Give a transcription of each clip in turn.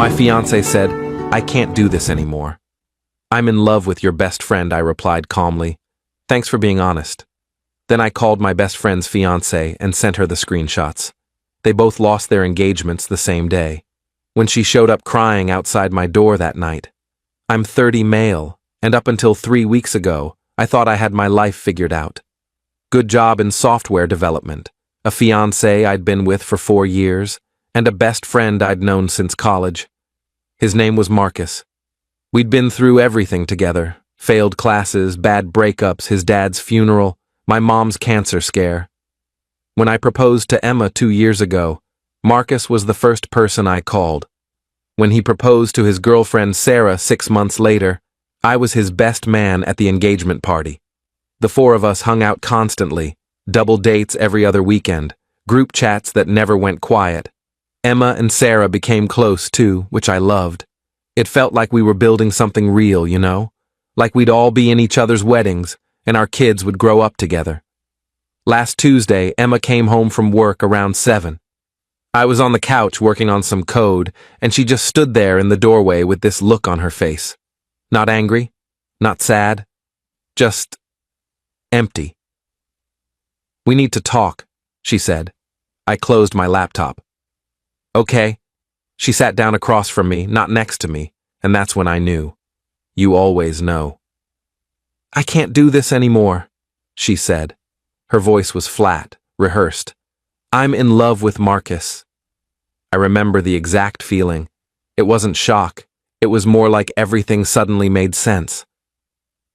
My fiancé said, "I can't do this anymore." "I'm in love with your best friend," I replied calmly. "Thanks for being honest." Then I called my best friend's fiancé and sent her the screenshots. They both lost their engagements the same day. When she showed up crying outside my door that night. I'm 30 male, and up until 3 weeks ago, I thought I had my life figured out. Good job in software development, a fiancé I'd been with for 4 years, and a best friend I'd known since college. His name was Marcus. We'd been through everything together: failed classes, bad breakups, his dad's funeral, my mom's cancer scare. When I proposed to Emma 2 years ago, Marcus was the first person I called. When he proposed to his girlfriend Sarah 6 months later, I was his best man at the engagement party. The four of us hung out constantly, double dates every other weekend, group chats that never went quiet. Emma and Sarah became close too, which I loved. It felt like we were building something real, you know? Like we'd all be in each other's weddings, and our kids would grow up together. Last Tuesday, Emma came home from work around 7. I was on the couch working on some code, and she just stood there in the doorway with this look on her face. Not angry, not sad, just empty. "We need to talk," she said. I closed my laptop. "Okay." She sat down across from me, not next to me, and that's when I knew. You always know. "I can't do this anymore," she said. Her voice was flat, rehearsed. "I'm in love with Marcus." I remember the exact feeling. It wasn't shock. It was more like everything suddenly made sense.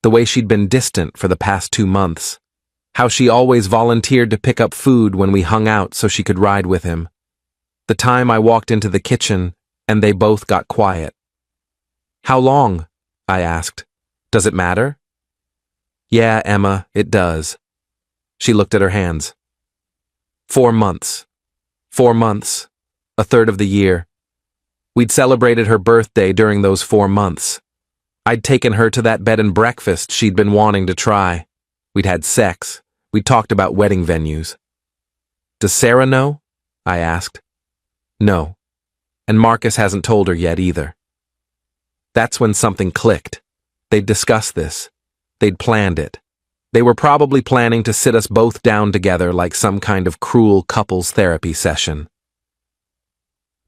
The way she'd been distant for the past 2 months. How she always volunteered to pick up food when we hung out so she could ride with him. The time I walked into the kitchen and they both got quiet. "How long?" I asked. "Does it matter?" "Yeah, Emma, it does." She looked at her hands. 4 months. 4 months. A third of the year. We'd celebrated her birthday during those 4 months. I'd taken her to that bed and breakfast she'd been wanting to try. We'd had sex. We'd talked about wedding venues. "Does Sarah know?" I asked. "No. And Marcus hasn't told her yet either." That's when something clicked. They'd discussed this. They'd planned it. They were probably planning to sit us both down together like some kind of cruel couples therapy session.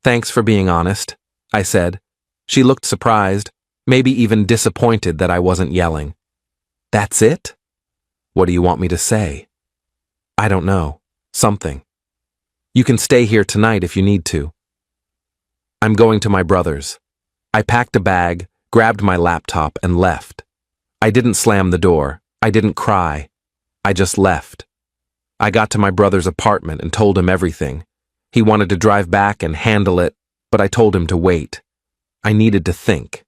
"Thanks for being honest," I said. She looked surprised, maybe even disappointed that I wasn't yelling. "That's it? What do you want me to say?" "I don't know. Something. You can stay here tonight if you need to." "I'm going to my brother's." I packed a bag, grabbed my laptop, and left. I didn't slam the door. I didn't cry. I just left. I got to my brother's apartment and told him everything. He wanted to drive back and handle it, but I told him to wait. I needed to think.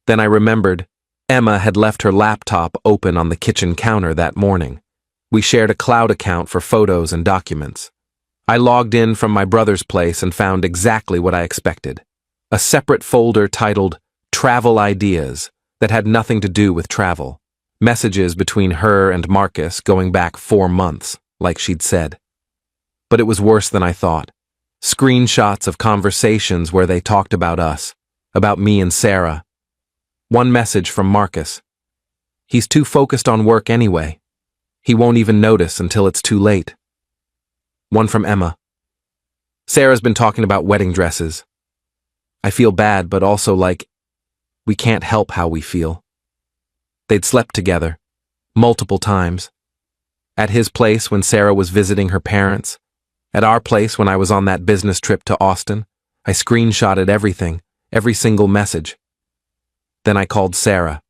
Then I remembered Emma had left her laptop open on the kitchen counter that morning. We shared a cloud account for photos and documents. I logged in from my brother's place and found exactly what I expected. A separate folder titled Travel Ideas that had nothing to do with travel. Messages between her and Marcus going back 4 months, like she'd said. But it was worse than I thought. Screenshots of conversations where they talked about us, about me and Sarah. One message from Marcus. "He's too focused on work anyway. He won't even notice until it's too late." One from Emma. "Sarah's been talking about wedding dresses. I feel bad, but also like we can't help how we feel." They'd slept together, multiple times. At his place when Sarah was visiting her parents. At our place when I was on that business trip to Austin. I screenshotted everything, every single message. Then I called Sarah.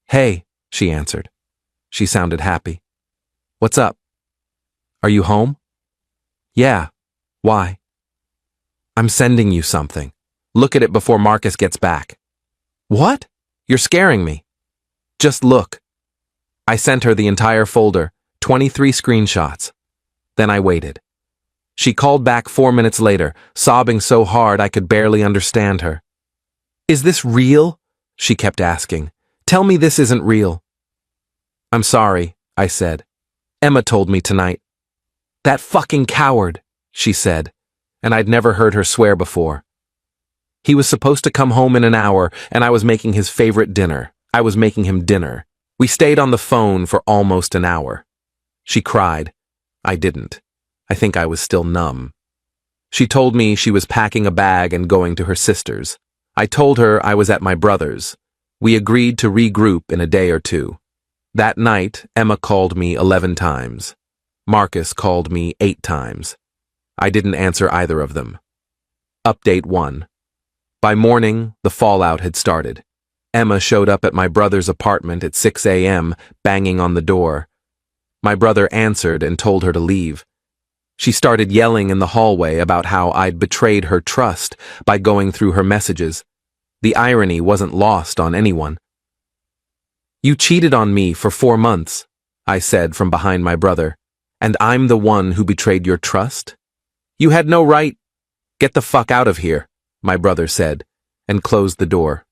"Hey," she answered. She sounded happy. "What's up?" "Are you home?" "Yeah. Why?" "I'm sending you something. Look at it before Marcus gets back." "What? You're scaring me." "Just look." I sent her the entire folder, 23 screenshots. Then I waited. She called back 4 minutes later, sobbing so hard I could barely understand her. "Is this real?" she kept asking. "Tell me this isn't real." "I'm sorry," I said. "Emma told me tonight." "That fucking coward," she said, and I'd never heard her swear before. He was supposed to come home in an hour, and I was making his favorite dinner. I was making him dinner. We stayed on the phone for almost an hour. She cried. I didn't. I think I was still numb. She told me she was packing a bag and going to her sister's. I told her I was at my brother's. We agreed to regroup in a day or two. That night, Emma called me 11 times. Marcus called me 8 times. I didn't answer either of them. Update 1. By morning, the fallout had started. Emma showed up at my brother's apartment at 6 a.m., banging on the door. My brother answered and told her to leave. She started yelling in the hallway about how I'd betrayed her trust by going through her messages. The irony wasn't lost on anyone. You cheated on me for 4 months, I said from behind my brother, and I'm the one who betrayed your trust? You had no right. Get the fuck out of here, my brother said, and closed the door.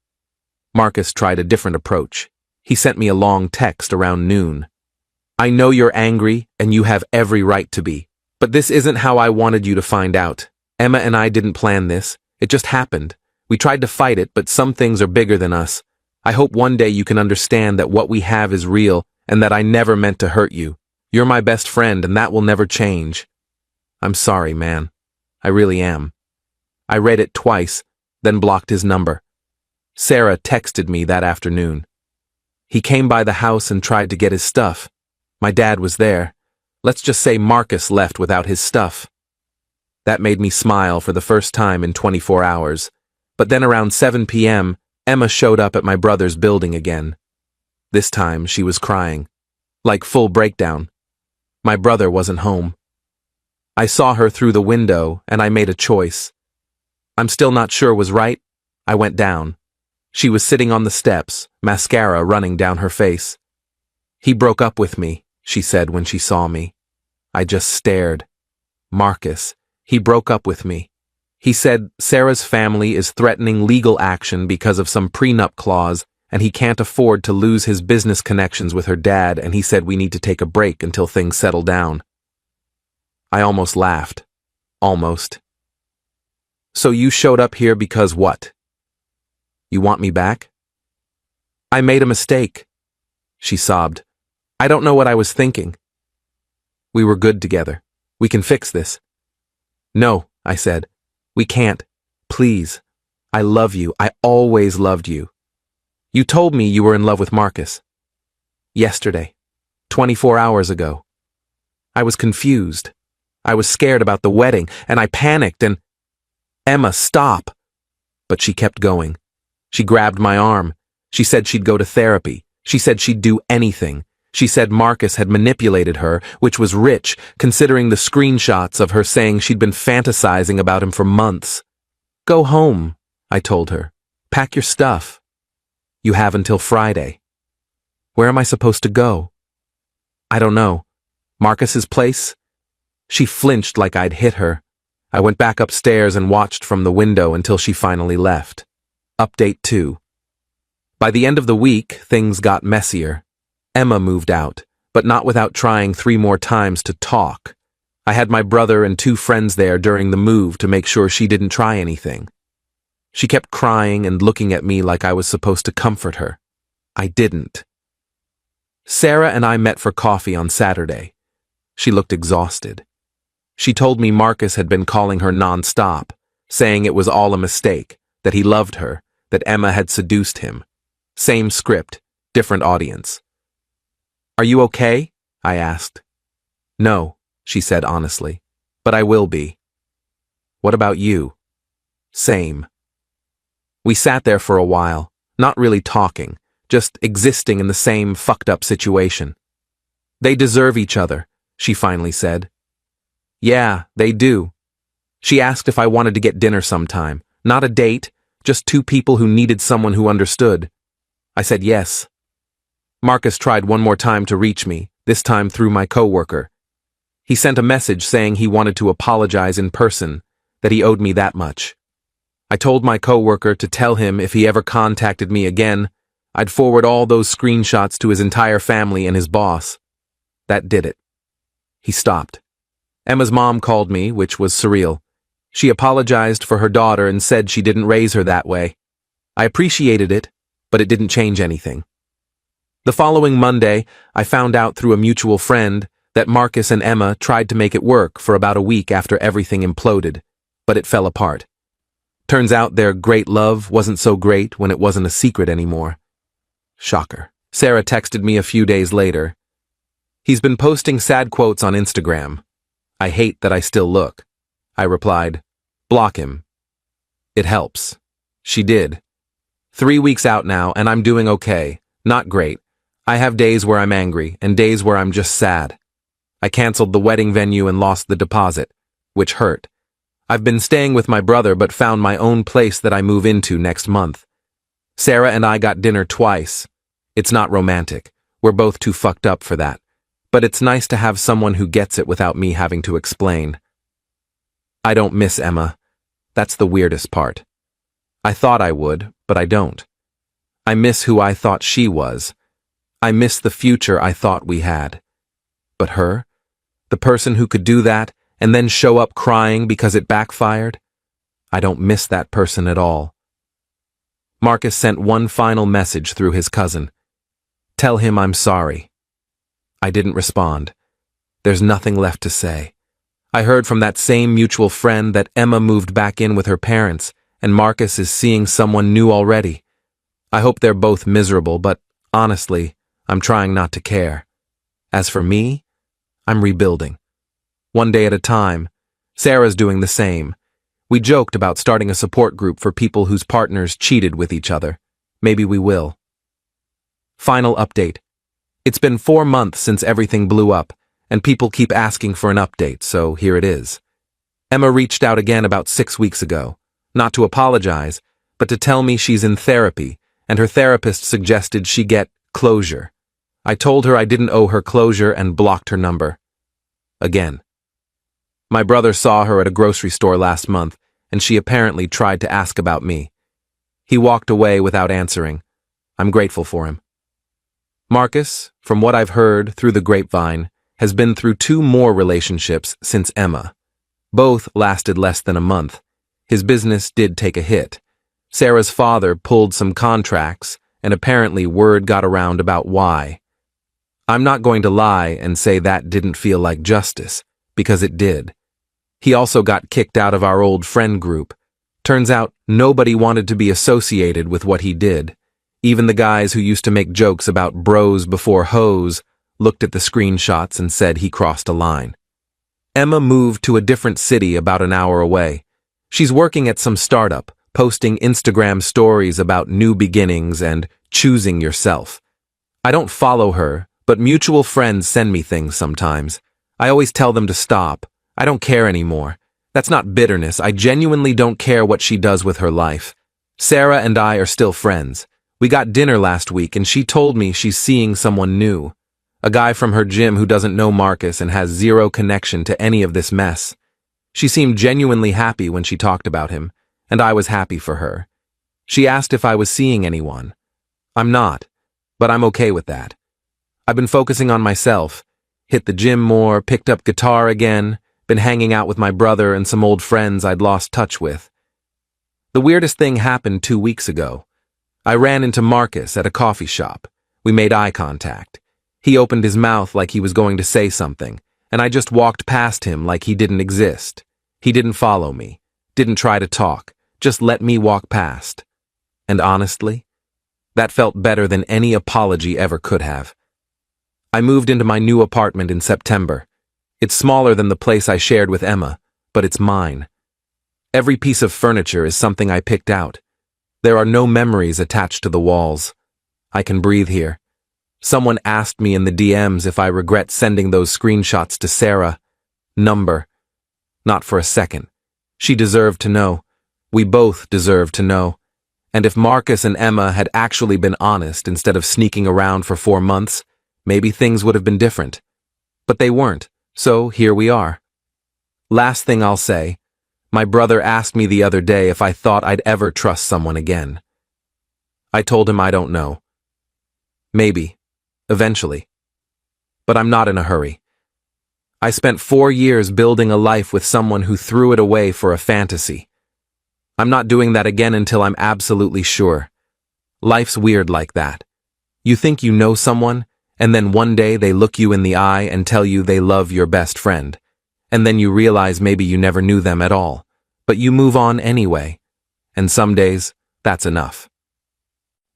Marcus tried a different approach. He sent me a long text around noon. I know you're angry, and you have every right to be. But this isn't how I wanted you to find out. Emma and I didn't plan this. It just happened. We tried to fight it, but some things are bigger than us. I hope one day you can understand that what we have is real and that I never meant to hurt you. You're my best friend, and that will never change. I'm sorry, man. I really am. I read it twice, then blocked his number. Sarah texted me that afternoon. He came by the house and tried to get his stuff. My dad was there. Let's just say Marcus left without his stuff. That made me smile for the first time in 24 hours. But then around 7 p.m., Emma showed up at my brother's building again. This time she was crying. Like full breakdown. My brother wasn't home. I saw her through the window and I made a choice. I'm still not sure was right. I went down. She was sitting on the steps, mascara running down her face. He broke up with me, she said when she saw me. I just stared. Marcus, he broke up with me. He said Sarah's family is threatening legal action because of some prenup clause, and he can't afford to lose his business connections with her dad, and he said we need to take a break until things settle down. I almost laughed. Almost. So you showed up here because what? You want me back? I made a mistake. She sobbed. I don't know what I was thinking. We were good together. We can fix this. No, I said. We can't. Please. I love you. I always loved you. You told me you were in love with Marcus. Yesterday. 24 hours ago. I was confused. I was scared about the wedding, and I panicked and... Emma, stop! But she kept going. She grabbed my arm. She said she'd go to therapy. She said she'd do anything. She said Marcus had manipulated her, which was rich, considering the screenshots of her saying she'd been fantasizing about him for months. Go home, I told her. Pack your stuff. You have until Friday. Where am I supposed to go? I don't know. Marcus's place? She flinched like I'd hit her. I went back upstairs and watched from the window until she finally left. Update 2. By the end of the week, things got messier. Emma moved out, but not without trying 3 more times to talk. I had my brother and 2 friends there during the move to make sure she didn't try anything. She kept crying and looking at me like I was supposed to comfort her. I didn't. Sarah and I met for coffee on Saturday. She looked exhausted. She told me Marcus had been calling her non-stop, saying it was all a mistake, that he loved her, that Emma had seduced him. Same script, different audience. Are you okay? I asked. No, she said honestly, but I will be. What about you? Same. We sat there for a while, not really talking, just existing in the same fucked up situation. They deserve each other, she finally said. Yeah, they do. She asked if I wanted to get dinner sometime. Not a date, just 2 people who needed someone who understood. I said yes. Marcus tried one more time to reach me, this time through my coworker. He sent a message saying he wanted to apologize in person, that he owed me that much. I told my coworker to tell him if he ever contacted me again, I'd forward all those screenshots to his entire family and his boss. That did it. He stopped. Emma's mom called me, which was surreal. She apologized for her daughter and said she didn't raise her that way. I appreciated it, but it didn't change anything. The following Monday, I found out through a mutual friend that Marcus and Emma tried to make it work for about a week after everything imploded, but it fell apart. Turns out their great love wasn't so great when it wasn't a secret anymore. Shocker. Sarah texted me a few days later. He's been posting sad quotes on Instagram. I hate that I still look. I replied, block him. It helps. She did. 3 weeks out now, and I'm doing okay. Not great. I have days where I'm angry and days where I'm just sad. I canceled the wedding venue and lost the deposit, which hurt. I've been staying with my brother but found my own place that I move into next month. Sarah and I got dinner twice. It's not romantic. We're both too fucked up for that. But it's nice to have someone who gets it without me having to explain. I don't miss Emma. That's the weirdest part. I thought I would, but I don't. I miss who I thought she was. I miss the future I thought we had. But her? The person who could do that and then show up crying because it backfired? I don't miss that person at all. Marcus sent one final message through his cousin. Tell him I'm sorry. I didn't respond. There's nothing left to say. I heard from that same mutual friend that Emma moved back in with her parents and Marcus is seeing someone new already. I hope they're both miserable, but honestly, I'm trying not to care. As for me, I'm rebuilding. One day at a time. Sarah's doing the same. We joked about starting a support group for people whose partners cheated with each other. Maybe we will. Final update. It's been 4 months since everything blew up, and people keep asking for an update, so here it is. Emma reached out again about 6 weeks ago, not to apologize, but to tell me she's in therapy, and her therapist suggested she get closure. I told her I didn't owe her closure and blocked her number. Again. My brother saw her at a grocery store last month, and she apparently tried to ask about me. He walked away without answering. I'm grateful for him. Marcus, from what I've heard through the grapevine, has been through 2 more relationships since Emma. Both lasted less than a month. His business did take a hit. Sarah's father pulled some contracts, and apparently word got around about why. I'm not going to lie and say that didn't feel like justice, because it did. He also got kicked out of our old friend group. Turns out nobody wanted to be associated with what he did. Even the guys who used to make jokes about bros before hoes looked at the screenshots and said he crossed a line. Emma moved to a different city about an hour away. She's working at some startup, posting Instagram stories about new beginnings and choosing yourself. I don't follow her, but mutual friends send me things sometimes. I always tell them to stop. I don't care anymore. That's not bitterness. I genuinely don't care what she does with her life. Sarah and I are still friends. We got dinner last week and she told me she's seeing someone new. A guy from her gym who doesn't know Marcus and has zero connection to any of this mess. She seemed genuinely happy when she talked about him, and I was happy for her. She asked if I was seeing anyone. I'm not, but I'm okay with that. I've been focusing on myself, hit the gym more, picked up guitar again, been hanging out with my brother and some old friends I'd lost touch with. The weirdest thing happened 2 weeks ago. I ran into Marcus at a coffee shop. We made eye contact. He opened his mouth like he was going to say something, and I just walked past him like he didn't exist. He didn't follow me, didn't try to talk, just let me walk past. And honestly, that felt better than any apology ever could have. I moved into my new apartment in September. It's smaller than the place I shared with Emma, but it's mine. Every piece of furniture is something I picked out. There are no memories attached to the walls. I can breathe here. Someone asked me in the DMs if I regret sending those screenshots to Sarah. Number. Not for a second. She deserved to know. We both deserved to know. And if Marcus and Emma had actually been honest instead of sneaking around for 4 months, maybe things would have been different. But they weren't, so here we are. Last thing I'll say. My brother asked me the other day if I thought I'd ever trust someone again. I told him I don't know. Maybe. Eventually. But I'm not in a hurry. I spent 4 years building a life with someone who threw it away for a fantasy. I'm not doing that again until I'm absolutely sure. Life's weird like that. You think you know someone, and then one day they look you in the eye and tell you they love your best friend. And then you realize maybe you never knew them at all. But you move on anyway. And some days, that's enough.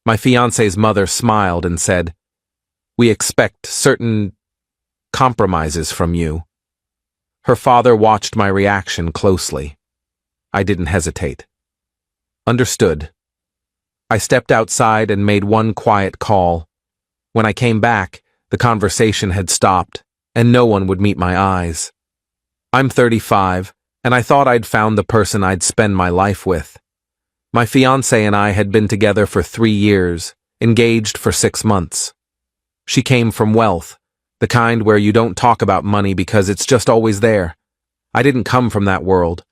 My fiancé's mother smiled and said, "We expect certain compromises from you." Her father watched my reaction closely. I didn't hesitate. Understood. I stepped outside and made one quiet call. When I came back, the conversation had stopped, and no one would meet my eyes. I'm 35, and I thought I'd found the person I'd spend my life with. My fiancée and I had been together for 3 years, engaged for 6 months. She came from wealth, the kind where you don't talk about money because it's just always there. I didn't come from that world.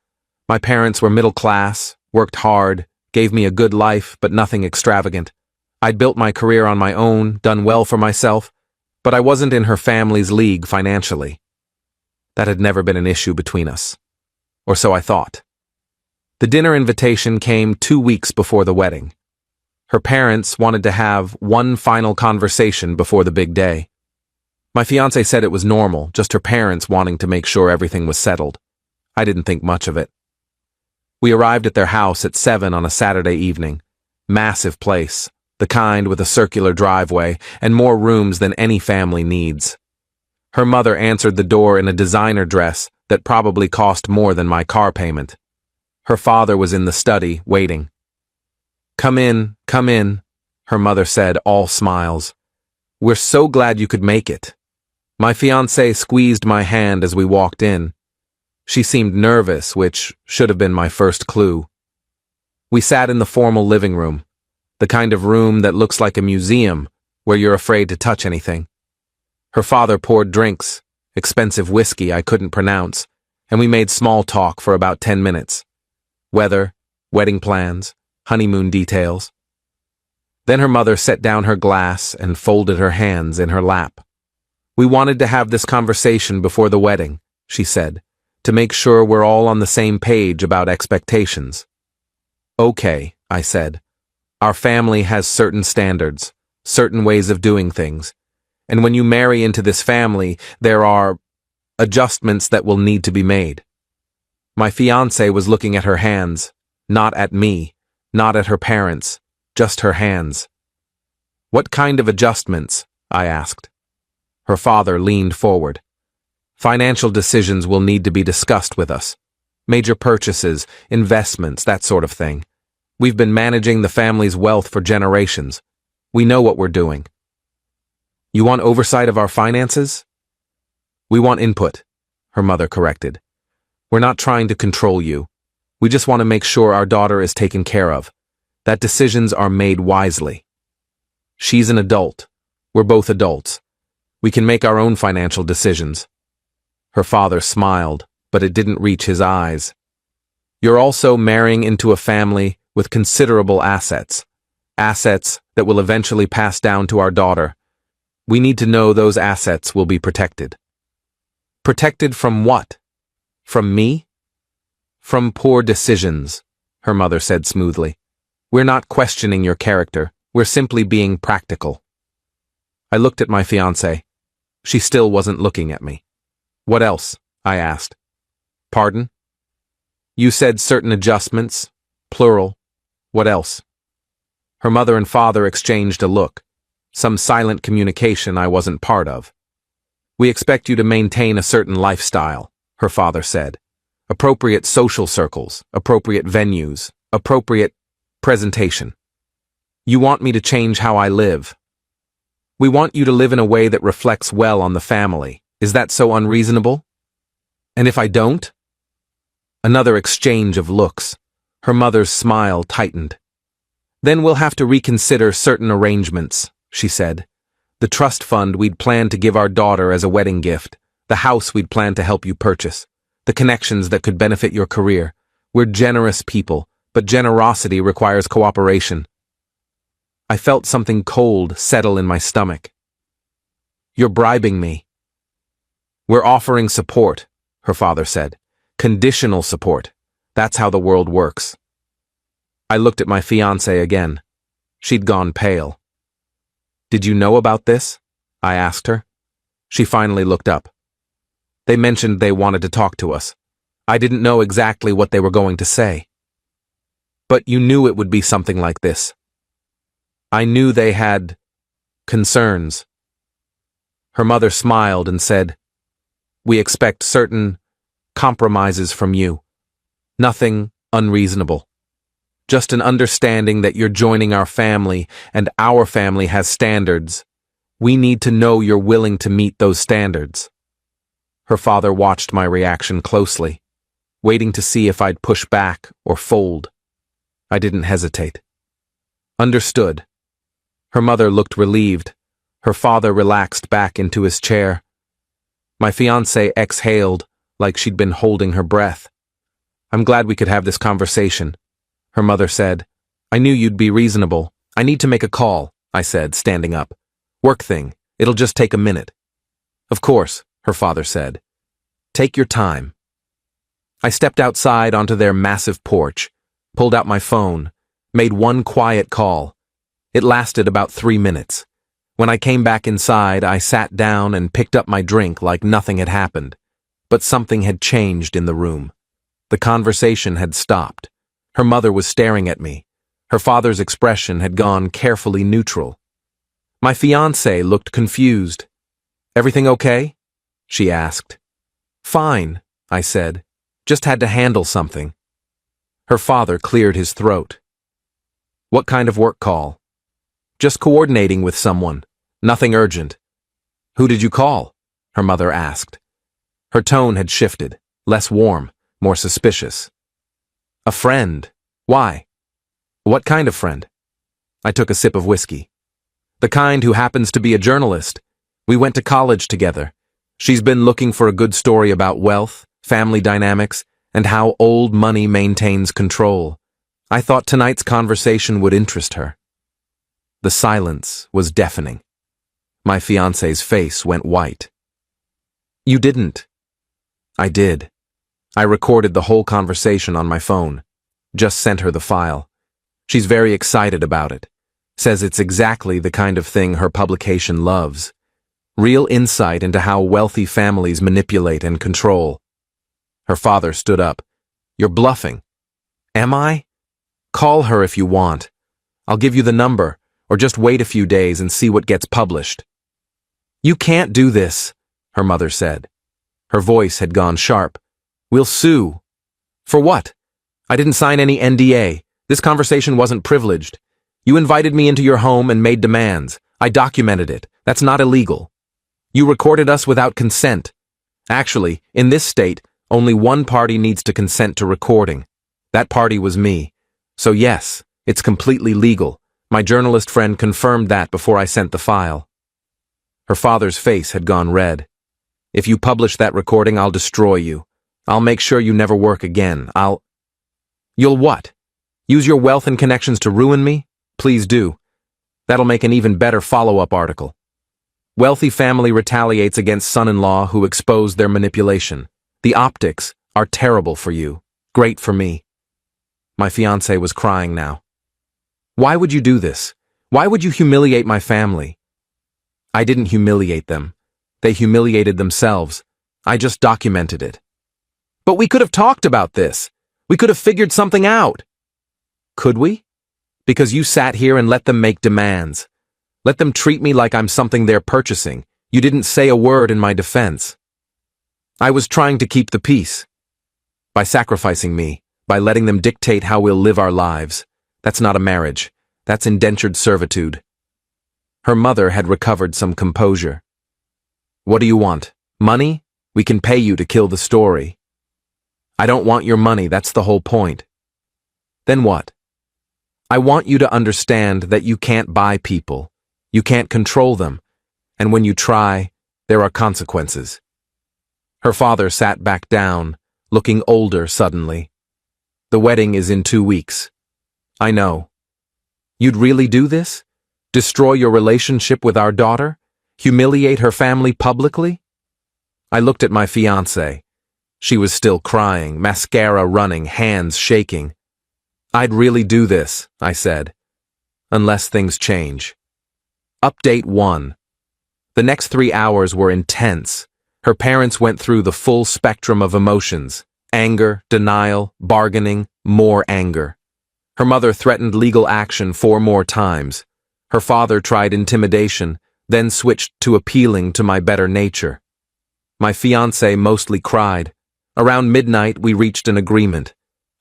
My parents were middle class, worked hard, gave me a good life, but nothing extravagant. I'd built my career on my own, done well for myself, but I wasn't in her family's league financially. That had never been an issue between us. Or so I thought. The dinner invitation came 2 weeks before the wedding. Her parents wanted to have one final conversation before the big day. My fiancé said it was normal, just her parents wanting to make sure everything was settled. I didn't think much of it. We arrived at their house at 7 on a Saturday evening. Massive place, the kind with a circular driveway and more rooms than any family needs. Her mother answered the door in a designer dress that probably cost more than my car payment. Her father was in the study, waiting. Come in, her mother said, all smiles. "We're so glad you could make it." My fiancée squeezed my hand as we walked in. She seemed nervous, which should have been my first clue. We sat in the formal living room, the kind of room that looks like a museum where you're afraid to touch anything. Her father poured drinks, expensive whiskey I couldn't pronounce, and we made small talk for about 10 minutes. Weather, wedding plans, honeymoon details. Then her mother set down her glass and folded her hands in her lap. "We wanted to have this conversation before the wedding," she said, "to make sure we're all on the same page about expectations." "Okay," I said. "Our family has certain standards, certain ways of doing things, and when you marry into this family, there are adjustments that will need to be made." My fiancée was looking at her hands, not at me, not at her parents, just her hands. "What kind of adjustments?" I asked. Her father leaned forward. "Financial decisions will need to be discussed with us. Major purchases, investments, that sort of thing. We've been managing the family's wealth for generations. We know what we're doing." "You want oversight of our finances?" "We want input," her mother corrected. "We're not trying to control you. We just want to make sure our daughter is taken care of, that decisions are made wisely. She's an adult. We're both adults. We can make our own financial decisions." Her father smiled, but it didn't reach his eyes. "You're also marrying into a family with considerable assets. Assets that will eventually pass down to our daughter. We need to know those assets will be protected." "Protected from what? From me?" "From poor decisions," her mother said smoothly. "We're not questioning your character. We're simply being practical." I looked at my fiancée. She still wasn't looking at me. "What else?" I asked. "Pardon?" "You said certain adjustments, plural. What else?" Her mother and father exchanged a look, some silent communication I wasn't part of. "We expect you to maintain a certain lifestyle," her father said. "Appropriate social circles, appropriate venues, appropriate presentation. You want me to change how I live. We want you to live in a way that reflects well on the family. Is that so unreasonable? And if I don't?" Another exchange of looks. Her mother's smile tightened. "Then we'll have to reconsider certain arrangements," she said. "The trust fund we'd planned to give our daughter as a wedding gift, the house we'd planned to help you purchase, the connections that could benefit your career. We're generous people, but generosity requires cooperation." I felt something cold settle in my stomach. "You're bribing me." We're offering support, her father said. Conditional support. That's how the world works. I looked at my fiancée again. She'd gone pale. Did you know about this? I asked her. She finally looked up. They mentioned they wanted to talk to us. I didn't know exactly what they were going to say. But you knew it would be something like this. I knew they had concerns. Her mother smiled and said, We expect certain compromises from you. Nothing unreasonable. Just an understanding that you're joining our family and our family has standards. We need to know you're willing to meet those standards. Her father watched my reaction closely, waiting to see if I'd push back or fold. I didn't hesitate. Understood. Her mother looked relieved. Her father relaxed back into his chair. My fiancée exhaled like she'd been holding her breath. I'm glad we could have this conversation, her mother said. I knew you'd be reasonable. I need to make a call, I said, standing up. Work thing. It'll just take a minute. Of course, her father said. Take your time. I stepped outside onto their massive porch, pulled out my phone, made one quiet call. It lasted about 3 minutes. When I came back inside, I sat down and picked up my drink like nothing had happened. But something had changed in the room. The conversation had stopped. Her mother was staring at me. Her father's expression had gone carefully neutral. My fiancée looked confused. Everything okay? She asked. Fine, I said. Just had to handle something. Her father cleared his throat. What kind of work call? Just coordinating with someone. Nothing urgent. Who did you call? Her mother asked. Her tone had shifted, less warm, more suspicious. A friend. Why? What kind of friend? I took a sip of whiskey. The kind who happens to be a journalist. We went to college together. She's been looking for a good story about wealth, family dynamics, and how old money maintains control. I thought tonight's conversation would interest her. The silence was deafening. My fiancé's face went white. You didn't. I did. I recorded the whole conversation on my phone. Just sent her the file. She's very excited about it. Says it's exactly the kind of thing her publication loves. Real insight into how wealthy families manipulate and control. Her father stood up. You're bluffing. Am I? Call her if you want. I'll give you the number, or just wait a few days and see what gets published. You can't do this, her mother said. Her voice had gone sharp. We'll sue. For what? I didn't sign any NDA. This conversation wasn't privileged. You invited me into your home and made demands. I documented it. That's not illegal. You recorded us without consent. Actually, in this state, only one party needs to consent to recording. That party was me. So yes, it's completely legal. My journalist friend confirmed that before I sent the file. Her father's face had gone red. If you publish that recording, I'll destroy you. I'll make sure you never work again. You'll what? Use your wealth and connections to ruin me? Please do. That'll make an even better follow-up article. Wealthy family retaliates against son-in-law who exposed their manipulation. The optics are terrible for you. Great for me. My fiancée was crying now. Why would you do this? Why would you humiliate my family? I didn't humiliate them. They humiliated themselves. I just documented it. But we could have talked about this. We could have figured something out. Could we? Because you sat here and let them make demands. Let them treat me like I'm something they're purchasing. You didn't say a word in my defense. I was trying to keep the peace. By sacrificing me, by letting them dictate how we'll live our lives. That's not a marriage. That's indentured servitude. Her mother had recovered some composure. What do you want? Money? We can pay you to kill the story. I don't want your money, that's the whole point. Then what? I want you to understand that you can't buy people. You can't control them. And when you try, there are consequences. Her father sat back down, looking older suddenly. The wedding is in 2 weeks. I know. You'd really do this? Destroy your relationship with our daughter? Humiliate her family publicly? I looked at my fiancée. She was still crying, mascara running, hands shaking. "I'd really do this," I said, "unless things change." Update 1. The next 3 hours were intense. Her parents went through the full spectrum of emotions: anger, denial, bargaining, more anger. Her mother threatened legal action 4 more times. Her father tried intimidation, then switched to appealing to my better nature. My fiancé mostly cried. Around midnight, we reached an agreement.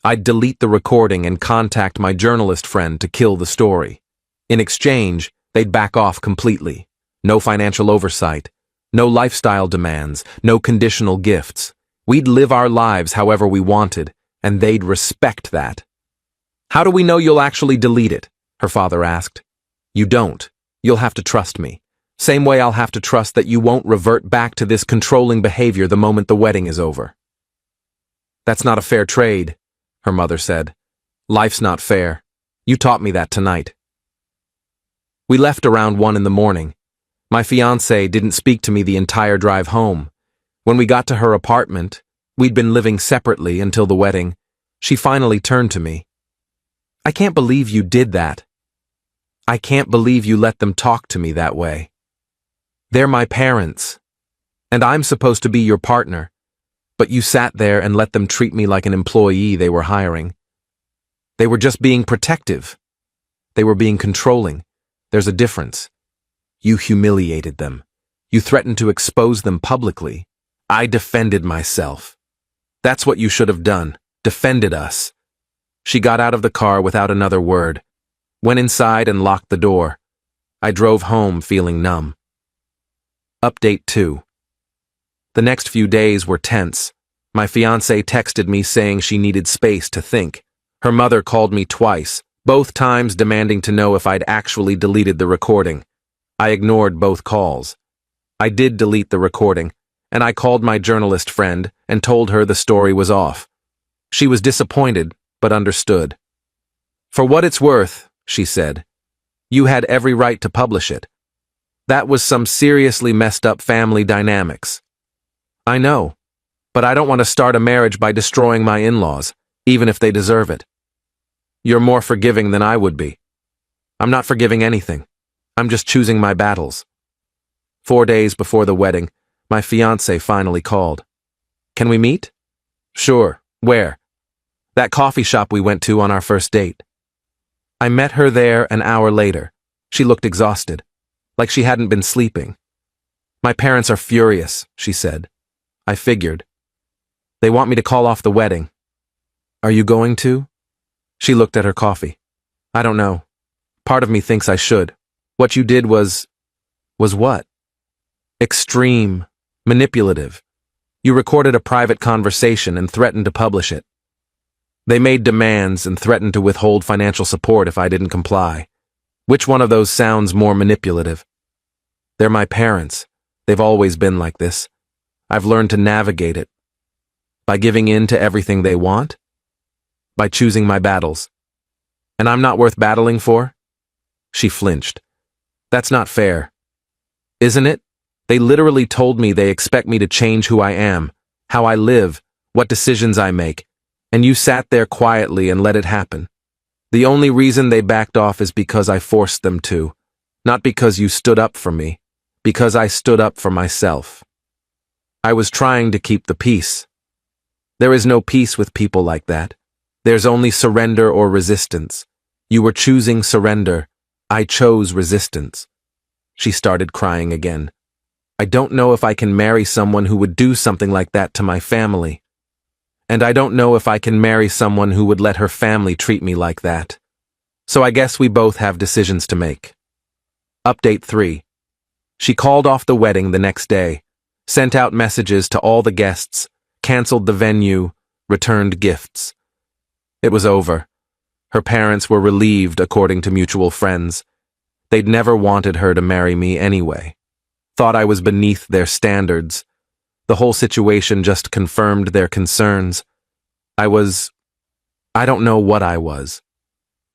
I'd delete the recording and contact my journalist friend to kill the story. In exchange, they'd back off completely. No financial oversight, no lifestyle demands, no conditional gifts. We'd live our lives however we wanted, and they'd respect that. "How do we know you'll actually delete it?" her father asked. "You don't. You'll have to trust me. Same way I'll have to trust that you won't revert back to this controlling behavior the moment the wedding is over." "That's not a fair trade," her mother said. "Life's not fair. You taught me that tonight." We left around 1 in the morning. My fiancée didn't speak to me the entire drive home. When we got to her apartment, we'd been living separately until the wedding, she finally turned to me. "I can't believe you did that. I can't believe you let them talk to me that way. They're my parents, and I'm supposed to be your partner, but you sat there and let them treat me like an employee they were hiring. They were just being protective. They were being controlling. There's a difference. You humiliated them. You threatened to expose them publicly. I defended myself. That's what you should have done. Defended us." She got out of the car without another word, went inside and locked the door. I drove home feeling numb. Update 2. The next few days were tense. My fiancée texted me saying she needed space to think. Her mother called me twice, both times demanding to know if I'd actually deleted the recording. I ignored both calls. I did delete the recording, and I called my journalist friend and told her the story was off. She was disappointed, but understood. "For what it's worth," she said, "you had every right to publish it. That was some seriously messed up family dynamics." "I know, but I don't want to start a marriage by destroying my in-laws, even if they deserve it." "You're more forgiving than I would be." "I'm not forgiving anything. I'm just choosing my battles." 4 days before the wedding, my fiancé finally called. "Can we meet?" "Sure. Where?" "That coffee shop we went to on our first date." I met her there an hour later. She looked exhausted, like she hadn't been sleeping. "My parents are furious," she said. I figured. "They want me to call off the wedding." "Are you going to?" She looked at her coffee. "I don't know. Part of me thinks I should. What you did was what? Extreme. Manipulative. You recorded a private conversation and threatened to publish it. They made demands and threatened to withhold financial support if I didn't comply. Which one of those sounds more manipulative?" "They're my parents. They've always been like this. I've learned to navigate it. By giving in to everything they want? By choosing my battles. And I'm not worth battling for?" She flinched. "That's not fair." "Isn't it? They literally told me they expect me to change who I am, how I live, what decisions I make, and you sat there quietly and let it happen. The only reason they backed off is because I forced them to, not because you stood up for me, because I stood up for myself. I was trying to keep the peace. There is no peace with people like that. There's only surrender or resistance. You were choosing surrender. I chose resistance." She started crying again. "I don't know if I can marry someone who would do something like that to my family. And I don't know if I can marry someone who would let her family treat me like that. So I guess we both have decisions to make." Update 3. She called off the wedding the next day, sent out messages to all the guests, canceled the venue, returned gifts. It was over. Her parents were relieved, according to mutual friends. They'd never wanted her to marry me anyway. Thought I was beneath their standards. The whole situation just confirmed their concerns. I don't know what I was.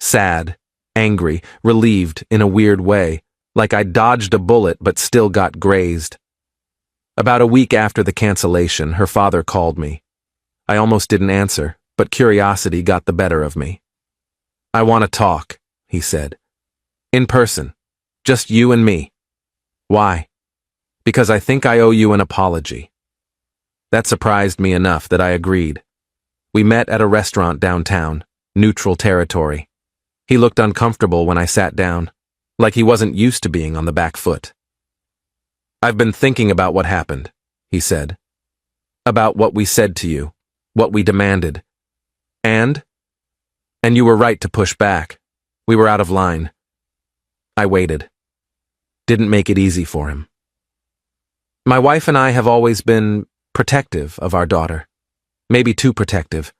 Sad, angry, relieved in a weird way, like I dodged a bullet but still got grazed. About a week after the cancellation, her father called me. I almost didn't answer, but curiosity got the better of me. "I want to talk," he said. "In person. Just you and me." "Why?" "Because I think I owe you an apology." That surprised me enough that I agreed. We met at a restaurant downtown, neutral territory. He looked uncomfortable when I sat down, like he wasn't used to being on the back foot. "I've been thinking about what happened," he said. "About what we said to you, what we demanded. And you were right to push back. We were out of line." I waited. Didn't make it easy for him. My wife and I have always been protective of our daughter. Maybe too protective.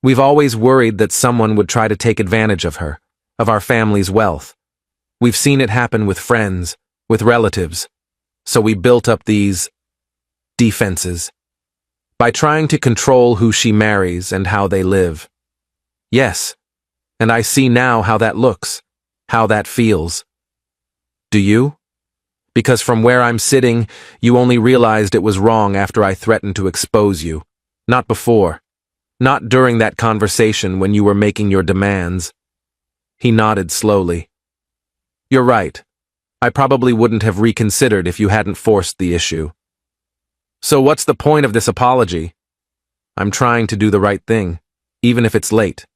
We've always worried that someone would try to take advantage of her, of our family's wealth. We've seen it happen with friends, with relatives. So we built up these defenses by trying to control who she marries and how they live. Yes, and I see now how that looks, how that feels. Do you? Because from where I'm sitting, you only realized it was wrong after I threatened to expose you. Not before. Not during that conversation when you were making your demands. He nodded slowly. "You're right. I probably wouldn't have reconsidered if you hadn't forced the issue." "So what's the point of this apology?" "I'm trying to do the right thing, even if it's late.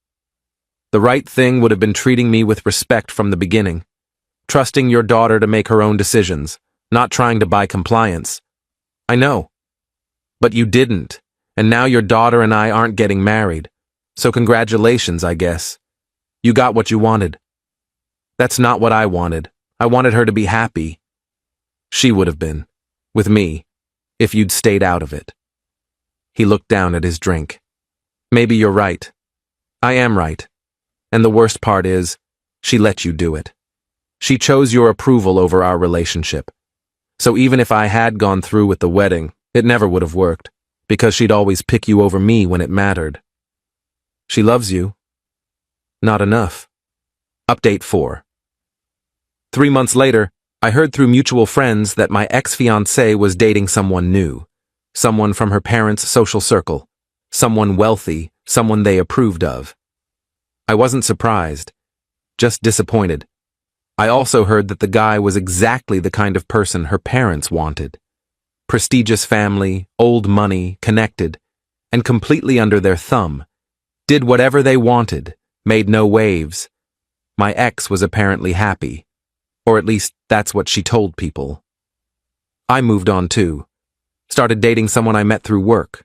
The right thing would have been treating me with respect from the beginning, trusting your daughter to make her own decisions, not trying to buy compliance. I know. But you didn't, and now your daughter and I aren't getting married. So congratulations, I guess. You got what you wanted." "That's not what I wanted. I wanted her to be happy." "She would have been, with me, if you'd stayed out of it." He looked down at his drink. "Maybe you're right. I am right. And the worst part is, she let you do it. She chose your approval over our relationship. So even if I had gone through with the wedding, it never would have worked, because she'd always pick you over me when it mattered. She loves you. Not enough." Update 4. 3 months later, I heard through mutual friends that my ex-fiancée was dating someone new, someone from her parents' social circle, someone wealthy, someone they approved of. I wasn't surprised, just disappointed. I also heard that the guy was exactly the kind of person her parents wanted. Prestigious family, old money, connected, and completely under their thumb. Did whatever they wanted, made no waves. My ex was apparently happy. Or at least that's what she told people. I moved on too. Started dating someone I met through work.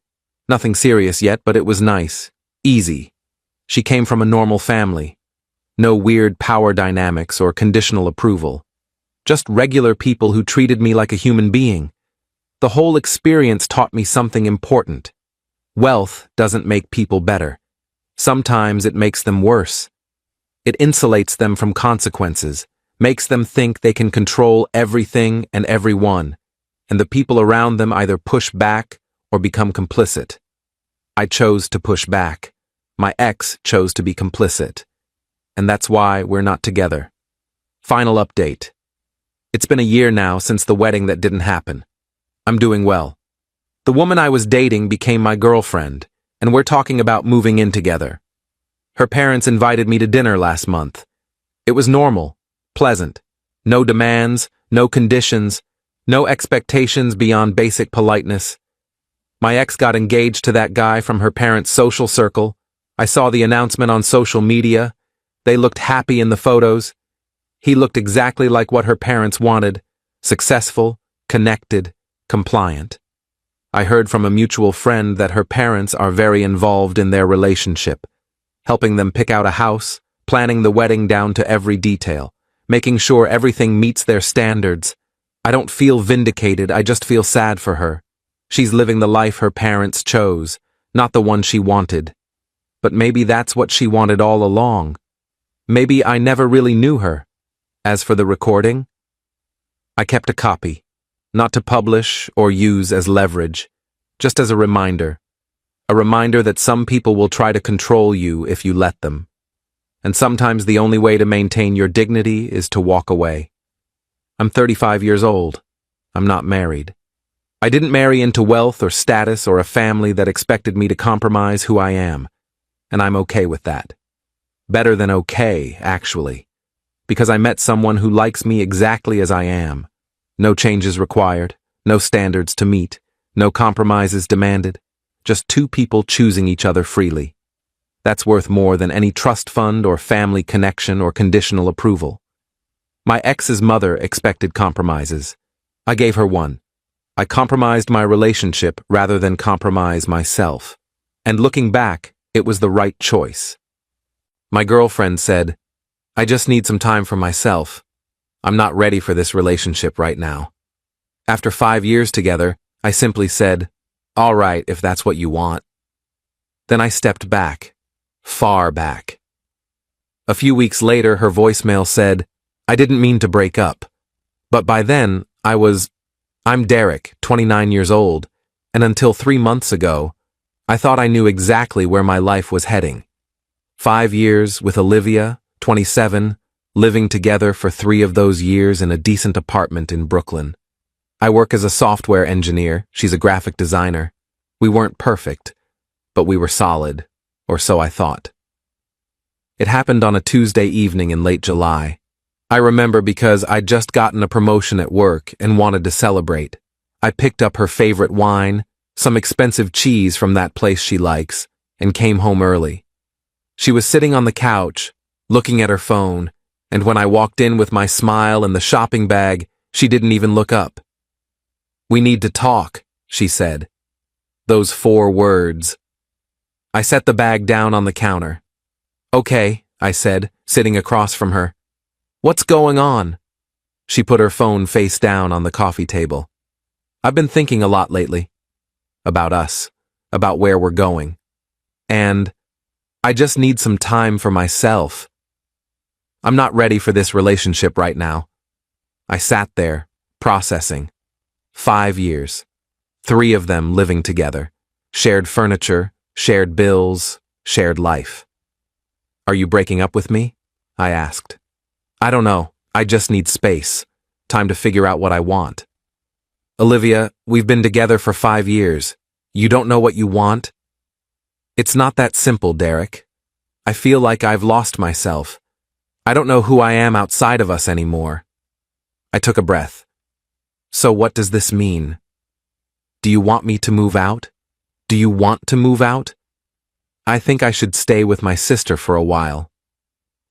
Nothing serious yet, but it was nice. Easy. She came from a normal family. No weird power dynamics or conditional approval. Just regular people who treated me like a human being. The whole experience taught me something important. Wealth doesn't make people better. Sometimes it makes them worse. It insulates them from consequences, makes them think they can control everything and everyone, and the people around them either push back or become complicit. I chose to push back. My ex chose to be complicit. And that's why we're not together. Final update. It's been a year now since the wedding that didn't happen. I'm doing well. The woman I was dating became my girlfriend, and we're talking about moving in together. Her parents invited me to dinner last month. It was normal, pleasant. No demands, no conditions, no expectations beyond basic politeness. My ex got engaged to that guy from her parents' social circle. I saw the announcement on social media. They looked happy in the photos. He looked exactly like what her parents wanted. Successful, connected, compliant. I heard from a mutual friend that her parents are very involved in their relationship, helping them pick out a house, planning the wedding down to every detail, making sure everything meets their standards. I don't feel vindicated, I just feel sad for her. She's living the life her parents chose, not the one she wanted. But maybe that's what she wanted all along. Maybe I never really knew her. As for the recording, I kept a copy, not to publish or use as leverage, just as a reminder that some people will try to control you if you let them. And sometimes the only way to maintain your dignity is to walk away. I'm 35 years old. I'm not married. I didn't marry into wealth or status or a family that expected me to compromise who I am, and I'm okay with that. Better than okay, actually, because I met someone who likes me exactly as I am. No changes required, no standards to meet, no compromises demanded, just two people choosing each other freely. That's worth more than any trust fund or family connection or conditional approval. My ex's mother expected compromises. I gave her one. I compromised my relationship rather than compromise myself. And looking back, it was the right choice. My girlfriend said, "I just need some time for myself. I'm not ready for this relationship right now." After 5 years together, I simply said, "All right, if that's what you want." Then I stepped back, far back. A few weeks later, her voicemail said, "I didn't mean to break up." But by then, I'm Derek, 29 years old, and until 3 months ago, I thought I knew exactly where my life was heading. 5 years with Olivia, 27, living together for 3 of those years in a decent apartment in Brooklyn. I work as a software engineer, she's a graphic designer. We weren't perfect, but we were solid, or so I thought. It happened on a Tuesday evening in late July. I remember because I'd just gotten a promotion at work and wanted to celebrate. I picked up her favorite wine, some expensive cheese from that place she likes, and came home early. She was sitting on the couch, looking at her phone, and when I walked in with my smile and the shopping bag, she didn't even look up. "We need to talk," she said. Those 4 words. I set the bag down on the counter. "Okay," I said, sitting across from her. "What's going on?" She put her phone face down on the coffee table. "I've been thinking a lot lately. About us, about where we're going. And I just need some time for myself. I'm not ready for this relationship right now." I sat there, processing. 5 years. 3 of them living together. Shared furniture, shared bills, shared life. "Are you breaking up with me?" I asked. "I don't know. I just need space. Time to figure out what I want." "Olivia, we've been together for 5 years. You don't know what you want?" "It's not that simple, Derek. I feel like I've lost myself. I don't know who I am outside of us anymore." I took a breath. "So what does this mean? Do you want me to move out? Do you want to move out?" "I think I should stay with my sister for a while.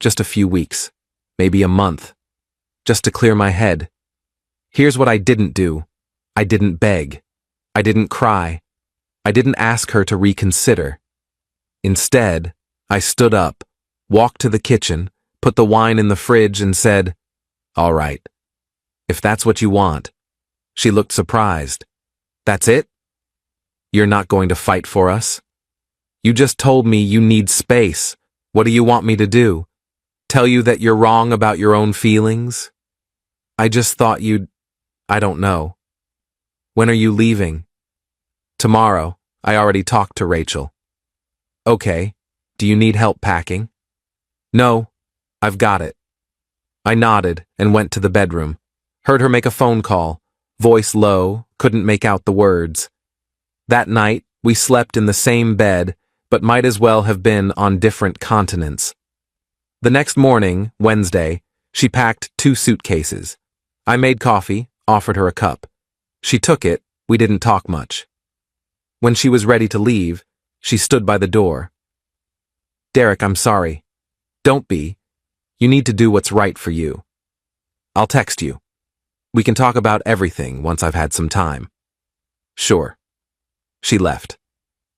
Just a few weeks. Maybe a month, just to clear my head. Here's what I didn't do. I didn't beg. I didn't cry. I didn't ask her to reconsider. Instead, I stood up, walked to the kitchen, put the wine in the fridge and said, "All right, if that's what you want." She looked surprised. "That's it? You're not going to fight for us? You just told me you need space. What do you want me to do? Tell you that you're wrong about your own feelings? I just thought I don't know. When are you leaving?" "Tomorrow. I already talked to Rachel." "Okay. Do you need help packing?" "No. I've got it." I nodded and went to the bedroom. Heard her make a phone call. Voice low, couldn't make out the words. That night, we slept in the same bed, but might as well have been on different continents. The next morning, Wednesday, she packed 2 suitcases. I made coffee, offered her a cup. She took it, we didn't talk much. When she was ready to leave, she stood by the door. "Derek, I'm sorry." "Don't be. You need to do what's right for you. I'll text you. We can talk about everything once I've had some time." "Sure." She left.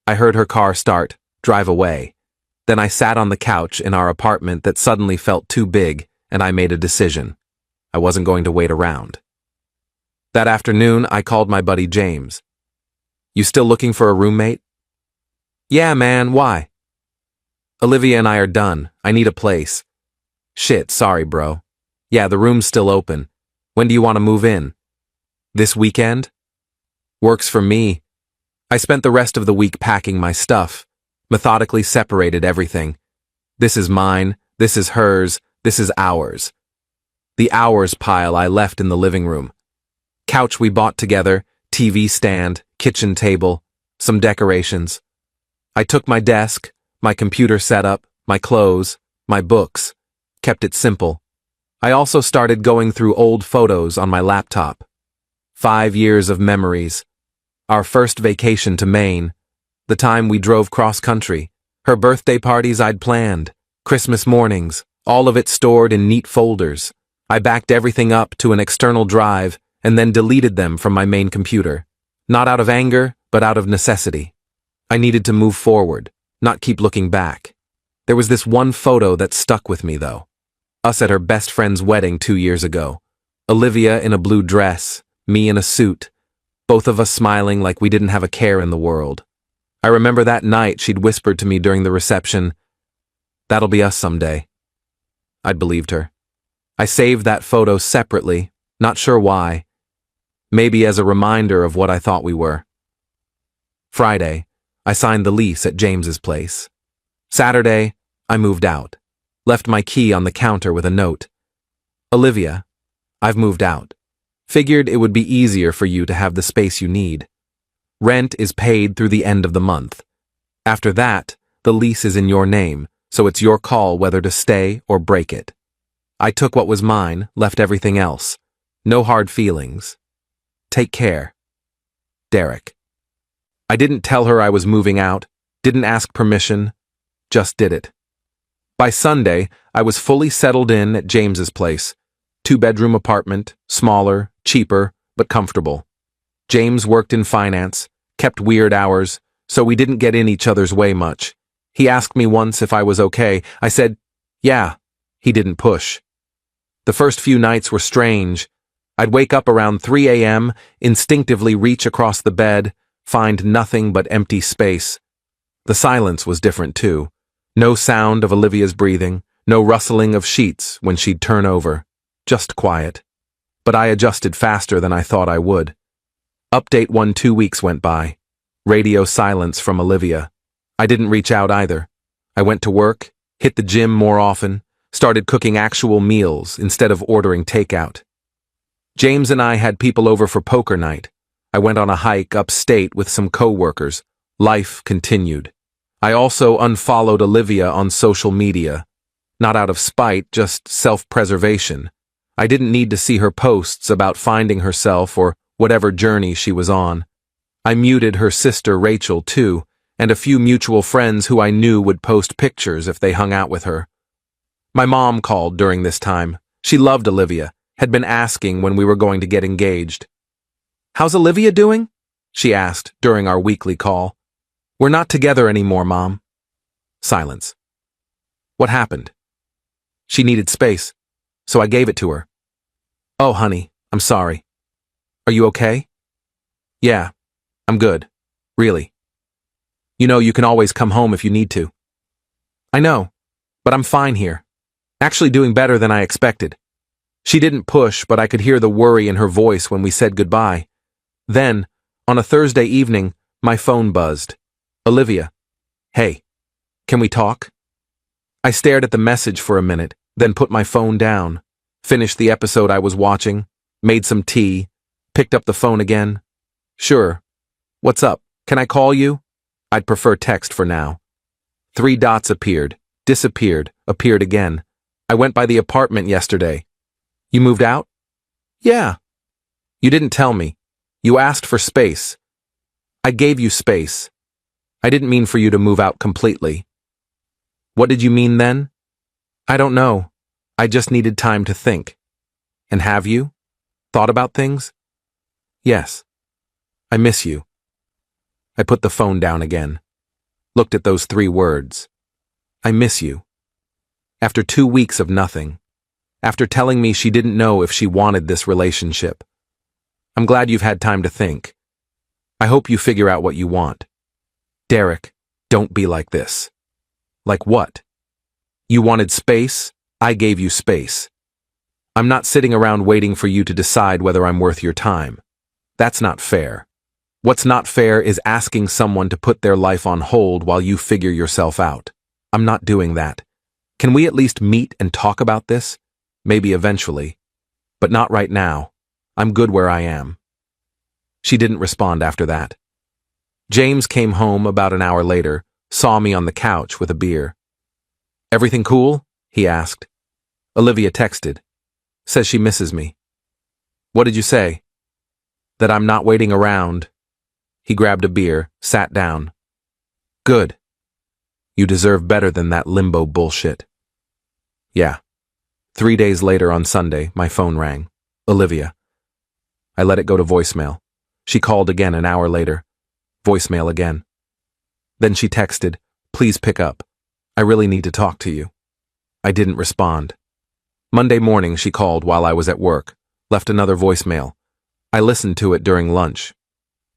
I heard her car start, drive away. Then I sat on the couch in our apartment that suddenly felt too big, and I made a decision. I wasn't going to wait around. That afternoon, I called my buddy James. "You still looking for a roommate?" "Yeah, man, why?" "Olivia and I are done. I need a place." "Shit, sorry, bro." "Yeah, the room's still open. When do you want to move in?" "This weekend?" "Works for me." I spent the rest of the week packing my stuff, methodically separated everything. This is mine, this is hers, this is ours. The ours pile I left in the living room. Couch we bought together, TV stand, kitchen table, some decorations. I took my desk, my computer setup, my clothes, my books, kept it simple. I also started going through old photos on my laptop. 5 years of memories. Our first vacation to Maine, the time we drove cross-country, her birthday parties I'd planned, Christmas mornings, all of it stored in neat folders. I backed everything up to an external drive and then deleted them from my main computer. Not out of anger, but out of necessity. I needed to move forward, not keep looking back. There was this one photo that stuck with me, though. Us at her best friend's wedding 2 years ago. Olivia in a blue dress, me in a suit, both of us smiling like we didn't have a care in the world. I remember that night she'd whispered to me during the reception, "That'll be us someday." I'd believed her. I saved that photo separately, not sure why. Maybe as a reminder of what I thought we were. Friday, I signed the lease at James's place. Saturday, I moved out. Left my key on the counter with a note. "Olivia, I've moved out. Figured it would be easier for you to have the space you need. Rent is paid through the end of the month. After that, the lease is in your name, so it's your call whether to stay or break it. I took what was mine, left everything else. No hard feelings. Take care. Derek." I didn't tell her I was moving out, didn't ask permission, just did it. By Sunday, I was fully settled in at James's place. 2-bedroom apartment, smaller, cheaper, but comfortable. James worked in finance, kept weird hours, so we didn't get in each other's way much. He asked me once if I was okay. I said, yeah. He didn't push. The first few nights were strange. I'd wake up around 3 a.m., instinctively reach across the bed, find nothing but empty space. The silence was different too. No sound of Olivia's breathing, no rustling of sheets when she'd turn over. Just quiet. But I adjusted faster than I thought I would. Update 2 weeks went by. Radio silence from Olivia. I didn't reach out either. I went to work, hit the gym more often, started cooking actual meals instead of ordering takeout. James and I had people over for poker night. I went on a hike upstate with some co-workers. Life continued. I also unfollowed Olivia on social media. Not out of spite, just self-preservation. I didn't need to see her posts about finding herself or whatever journey she was on. I muted her sister Rachel too, and a few mutual friends who I knew would post pictures if they hung out with her. My mom called during this time. She loved Olivia, had been asking when we were going to get engaged. "How's Olivia doing?" she asked during our weekly call. "We're not together anymore, Mom." Silence. "What happened?" "She needed space, so I gave it to her." "Oh, honey, I'm sorry. Are you okay?" "Yeah, I'm good. Really. You know you can always come home if you need to." "I know, but I'm fine here. Actually doing better than I expected." She didn't push, but I could hear the worry in her voice when we said goodbye. Then, on a Thursday evening, my phone buzzed. "Olivia. Hey, can we talk?" I stared at the message for a minute, then put my phone down, finished the episode I was watching, made some tea, picked up the phone again. "Sure. What's up? Can I call you?" I'd prefer text for now. 3 dots appeared, disappeared, appeared again. "I went by the apartment yesterday." "You moved out?" "Yeah." "You didn't tell me. You asked for space." "I gave you space. I didn't mean for you to move out completely." "What did you mean then?" "I don't know. I just needed time to think." "And have you? Thought about things?" "Yes. I miss you." I put the phone down again. Looked at those 3 words. I miss you. After 2 weeks of nothing. After telling me she didn't know if she wanted this relationship. I'm glad you've had time to think. I hope you figure out what you want. Derek, don't be like this. Like what? You wanted space, I gave you space. I'm not sitting around waiting for you to decide whether I'm worth your time. That's not fair. What's not fair is asking someone to put their life on hold while you figure yourself out. I'm not doing that. Can we at least meet and talk about this? Maybe eventually. But not right now. I'm good where I am. She didn't respond after that. James came home about an hour later, saw me on the couch with a beer. "Everything cool?" he asked. "Olivia texted. Says she misses me." "What did you say?" "That I'm not waiting around." He grabbed a beer, sat down. "Good. You deserve better than that limbo bullshit." Yeah. 3 days later on Sunday, my phone rang. Olivia. I let it go to voicemail. She called again an hour later. Voicemail again. Then she texted, "Please pick up. I really need to talk to you." I didn't respond. Monday morning she called while I was at work, left another voicemail. I listened to it during lunch.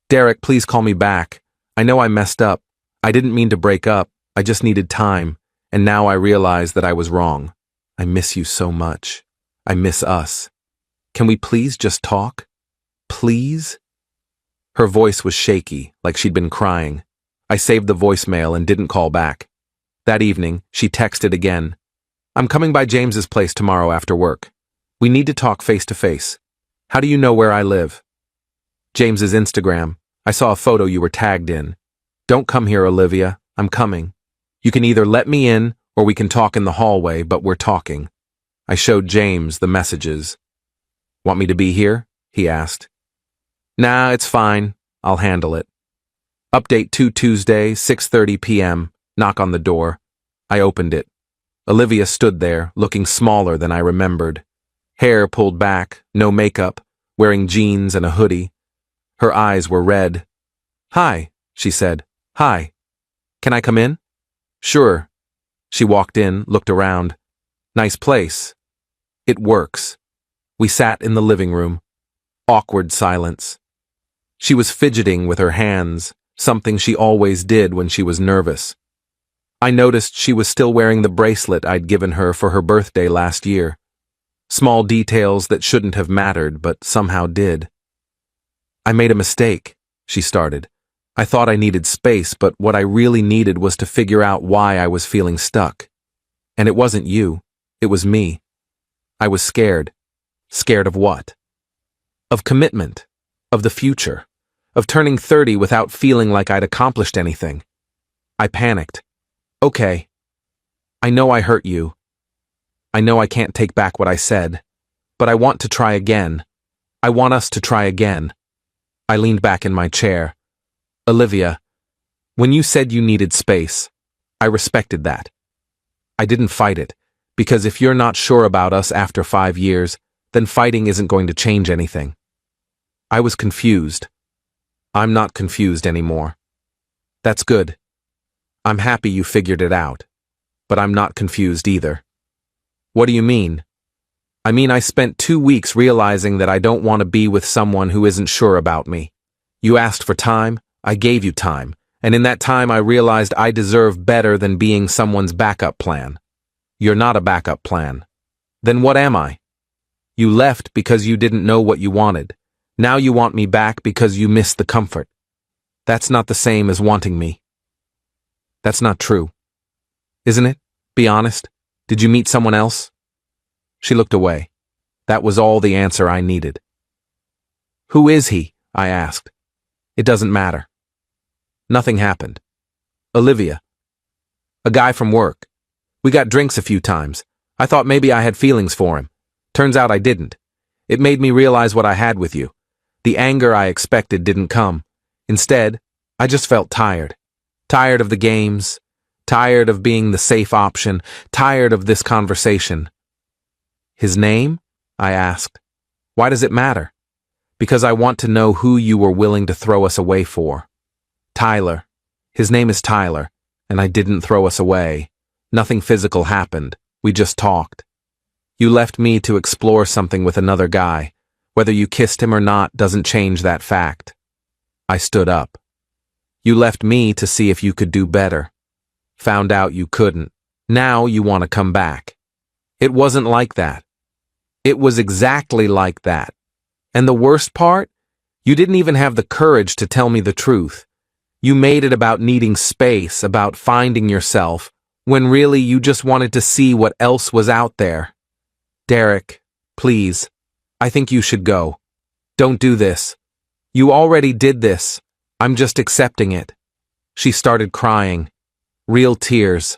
"Derek, please call me back. I know I messed up. I didn't mean to break up. I just needed time, and now I realize that I was wrong. I miss you so much. I miss us. Can we please just talk? Please?" Her voice was shaky, like she'd been crying. I saved the voicemail and didn't call back. That evening, she texted again. "I'm coming by James's place tomorrow after work. We need to talk face to face. How do you know where I live?" "James's Instagram. I saw a photo you were tagged in. Don't come here, Olivia. I'm coming. You can either let me in or we can talk in the hallway, but we're talking." I showed James the messages. "Want me to be here?" he asked. "Nah, it's fine. I'll handle it." Update 2 Tuesday, 6:30 p.m. Knock on the door. I opened it. Olivia stood there, looking smaller than I remembered. Hair pulled back, no makeup, wearing jeans and a hoodie. Her eyes were red. "Hi," she said. "Hi. Can I come in?" "Sure." She walked in, looked around. "Nice place." "It works." We sat in the living room. Awkward silence. She was fidgeting with her hands, something she always did when she was nervous. I noticed she was still wearing the bracelet I'd given her for her birthday last year. Small details that shouldn't have mattered, but somehow did. "I made a mistake," she started. "I thought I needed space, but what I really needed was to figure out why I was feeling stuck. And it wasn't you, it was me. I was scared. Scared of what? Of commitment. Of the future. Of turning 30 without feeling like I'd accomplished anything. I panicked. Okay. I know I hurt you. I know I can't take back what I said. But I want to try again. I want us to try again." I leaned back in my chair. "Olivia, when you said you needed space, I respected that. I didn't fight it, because if you're not sure about us after 5 years, then fighting isn't going to change anything. I was confused. I'm not confused anymore. That's good. I'm happy you figured it out. But I'm not confused either." "What do you mean?" "I mean I spent 2 weeks realizing that I don't want to be with someone who isn't sure about me. You asked for time, I gave you time, and in that time I realized I deserve better than being someone's backup plan. You're not a backup plan. Then what am I? You left because you didn't know what you wanted. Now you want me back because you missed the comfort. That's not the same as wanting me." "That's not true. Isn't it? Be honest. Did you meet someone else?" She looked away. That was all the answer I needed. "Who is he?" I asked. "It doesn't matter." Nothing happened. "Olivia. A guy from work. We got drinks a few times. I thought maybe I had feelings for him. Turns out I didn't. It made me realize what I had with you. The anger I expected didn't come. Instead, I just felt tired. Tired of the games. Tired of being the safe option. Tired of this conversation." "His name?" I asked. "Why does it matter?" "Because I want to know who you were willing to throw us away for." "Tyler. His name is Tyler, and I didn't throw us away. Nothing physical happened. We just talked. You left me to explore something with another guy. Whether you kissed him or not doesn't change that fact." I stood up. "You left me to see if you could do better. Found out you couldn't. Now you want to come back. It wasn't like that. It was exactly like that. And the worst part? You didn't even have the courage to tell me the truth. You made it about needing space, about finding yourself, when really you just wanted to see what else was out there. Derek, please, I think you should go. Don't do this. You already did this. I'm just accepting it. She started crying. Real tears.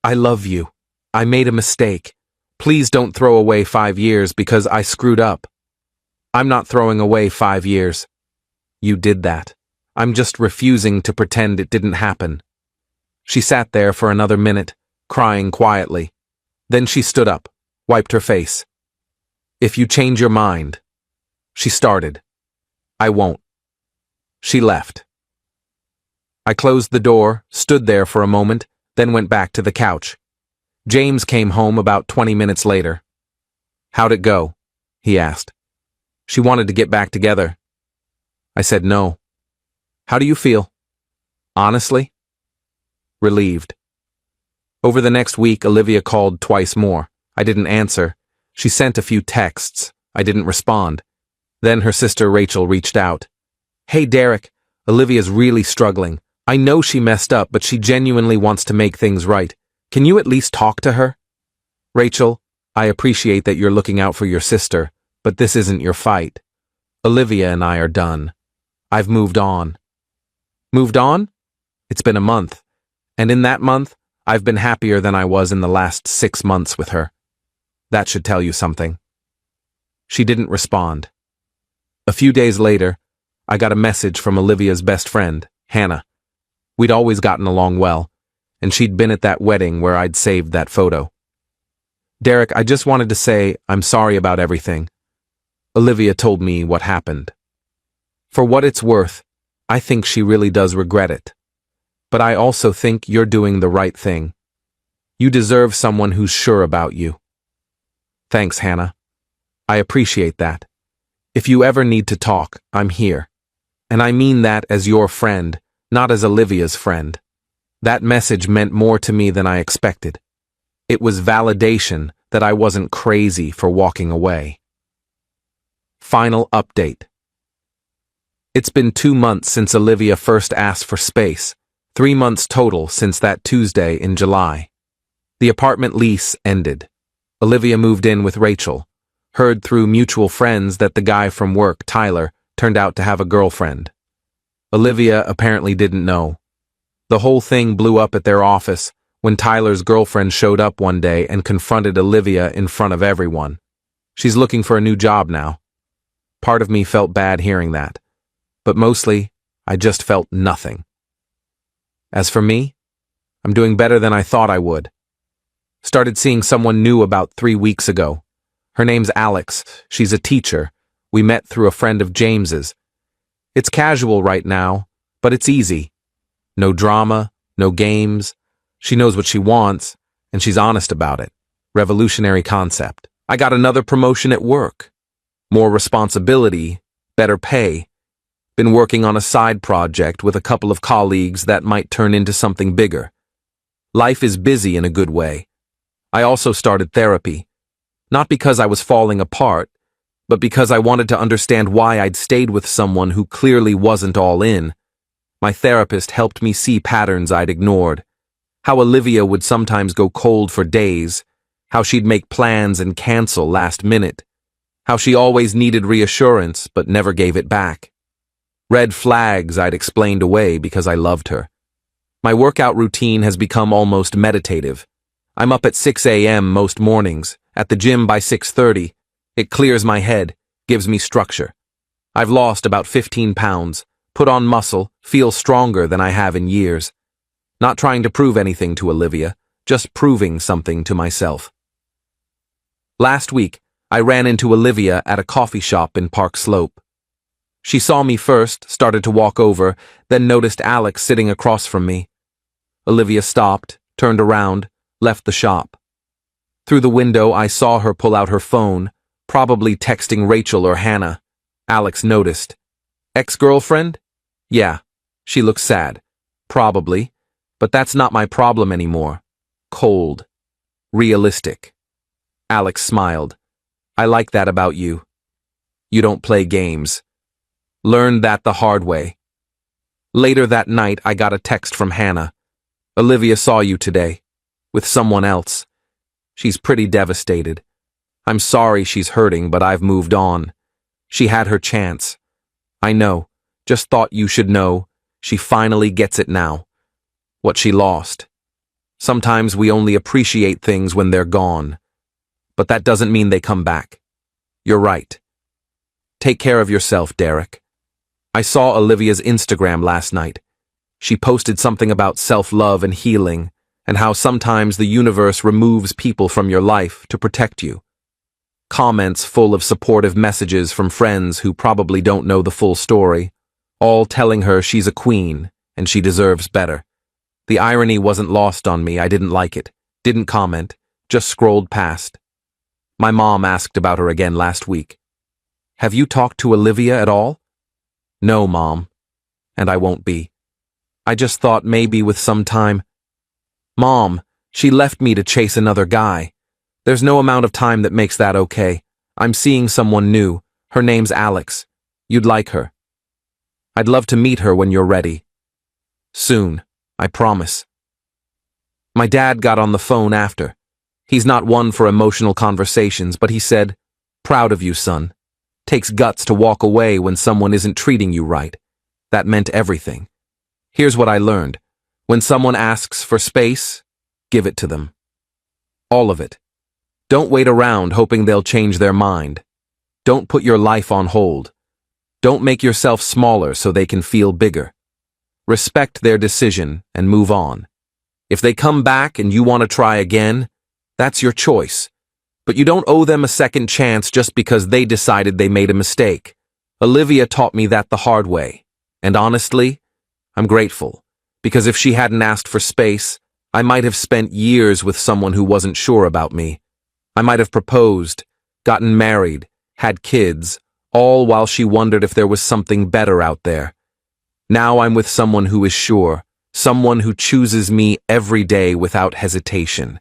I love you. I made a mistake. Please don't throw away 5 years because I screwed up. I'm not throwing away 5 years. You did that. I'm just refusing to pretend it didn't happen. She sat there for another minute, crying quietly. Then she stood up, wiped her face. If you change your mind. She started. I won't. She left. I closed the door, stood there for a moment, then went back to the couch. James came home about 20 minutes later. How'd it go? He asked. She wanted to get back together. I said no. How do you feel? Honestly? Relieved. Over the next week, Olivia called twice more. I didn't answer. She sent a few texts. I didn't respond. Then her sister Rachel reached out. Hey Derek, Olivia's really struggling. I know she messed up, but she genuinely wants to make things right. Can you at least talk to her? Rachel, I appreciate that you're looking out for your sister, but this isn't your fight. Olivia and I are done. I've moved on. Moved on? It's been a month. And in that month, I've been happier than I was in the last 6 months with her. That should tell you something. She didn't respond. A few days later, I got a message from Olivia's best friend, Hannah. We'd always gotten along well, and she'd been at that wedding where I'd saved that photo. Derek, I just wanted to say I'm sorry about everything. Olivia told me what happened. For what it's worth, I think she really does regret it. But I also think you're doing the right thing. You deserve someone who's sure about you. Thanks, Hannah. I appreciate that. If you ever need to talk, I'm here. And I mean that as your friend, not as Olivia's friend. That message meant more to me than I expected. It was validation that I wasn't crazy for walking away. Final update. It's been 2 months since Olivia first asked for space, 3 months total since that Tuesday in July. The apartment lease ended. Olivia moved in with Rachel, heard through mutual friends that the guy from work, Tyler, turned out to have a girlfriend. Olivia apparently didn't know. The whole thing blew up at their office when Tyler's girlfriend showed up one day and confronted Olivia in front of everyone. She's looking for a new job now. Part of me felt bad hearing that, but mostly, I just felt nothing. As for me, I'm doing better than I thought I would. Started seeing someone new about 3 weeks ago. Her name's Alex. She's a teacher. We met through a friend of James's. It's casual right now, but it's easy. No drama, no games. She knows what she wants, and she's honest about it. Revolutionary concept. I got another promotion at work. More responsibility, better pay. Been working on a side project with a couple of colleagues that might turn into something bigger. Life is busy in a good way. I also started therapy. Not because I was falling apart, but because I wanted to understand why I'd stayed with someone who clearly wasn't all in. My therapist helped me see patterns I'd ignored. How Olivia would sometimes go cold for days. How she'd make plans and cancel last minute. How she always needed reassurance but never gave it back. Red flags I'd explained away because I loved her. My workout routine has become almost meditative. I'm up at 6 a.m. most mornings, at the gym by 6:30. It clears my head, gives me structure. I've lost about 15 pounds, put on muscle, feel stronger than I have in years. Not trying to prove anything to Olivia, just proving something to myself. Last week, I ran into Olivia at a coffee shop in Park Slope. She saw me first, started to walk over, then noticed Alex sitting across from me. Olivia stopped, turned around, left the shop. Through the window, I saw her pull out her phone, probably texting Rachel or Hannah. Alex noticed. Ex-girlfriend? Yeah. She looks sad. Probably. But that's not my problem anymore. Cold. Realistic. Alex smiled. I like that about you. You don't play games. Learned that the hard way. Later that night, I got a text from Hannah. Olivia saw you today. With someone else. She's pretty devastated. I'm sorry she's hurting, but I've moved on. She had her chance. I know. Just thought you should know. She finally gets it now. What she lost. Sometimes we only appreciate things when they're gone. But that doesn't mean they come back. You're right. Take care of yourself, Derek. I saw Olivia's Instagram last night. She posted something about self-love and healing, and how sometimes the universe removes people from your life to protect you. Comments full of supportive messages from friends who probably don't know the full story, all telling her she's a queen and she deserves better. The irony wasn't lost on me. I didn't like it, didn't comment, just scrolled past. My mom asked about her again last week. Have you talked to Olivia at all? No, Mom, and I won't be. I just thought maybe with some time. Mom, she left me to chase another guy. There's no amount of time that makes that okay. I'm seeing someone new. Her name's Alex. You'd like her. I'd love to meet her when you're ready. Soon, I promise. My dad got on the phone after. He's not one for emotional conversations, but he said, "Proud of you, son. Takes guts to walk away when someone isn't treating you right." That meant everything. Here's what I learned. When someone asks for space, give it to them. All of it. Don't wait around hoping they'll change their mind. Don't put your life on hold. Don't make yourself smaller so they can feel bigger. Respect their decision and move on. If they come back and you want to try again, that's your choice. But you don't owe them a second chance just because they decided they made a mistake. Olivia taught me that the hard way. And honestly, I'm grateful. Because if she hadn't asked for space, I might have spent years with someone who wasn't sure about me. I might have proposed, gotten married, had kids, all while she wondered if there was something better out there. Now I'm with someone who is sure, someone who chooses me every day without hesitation.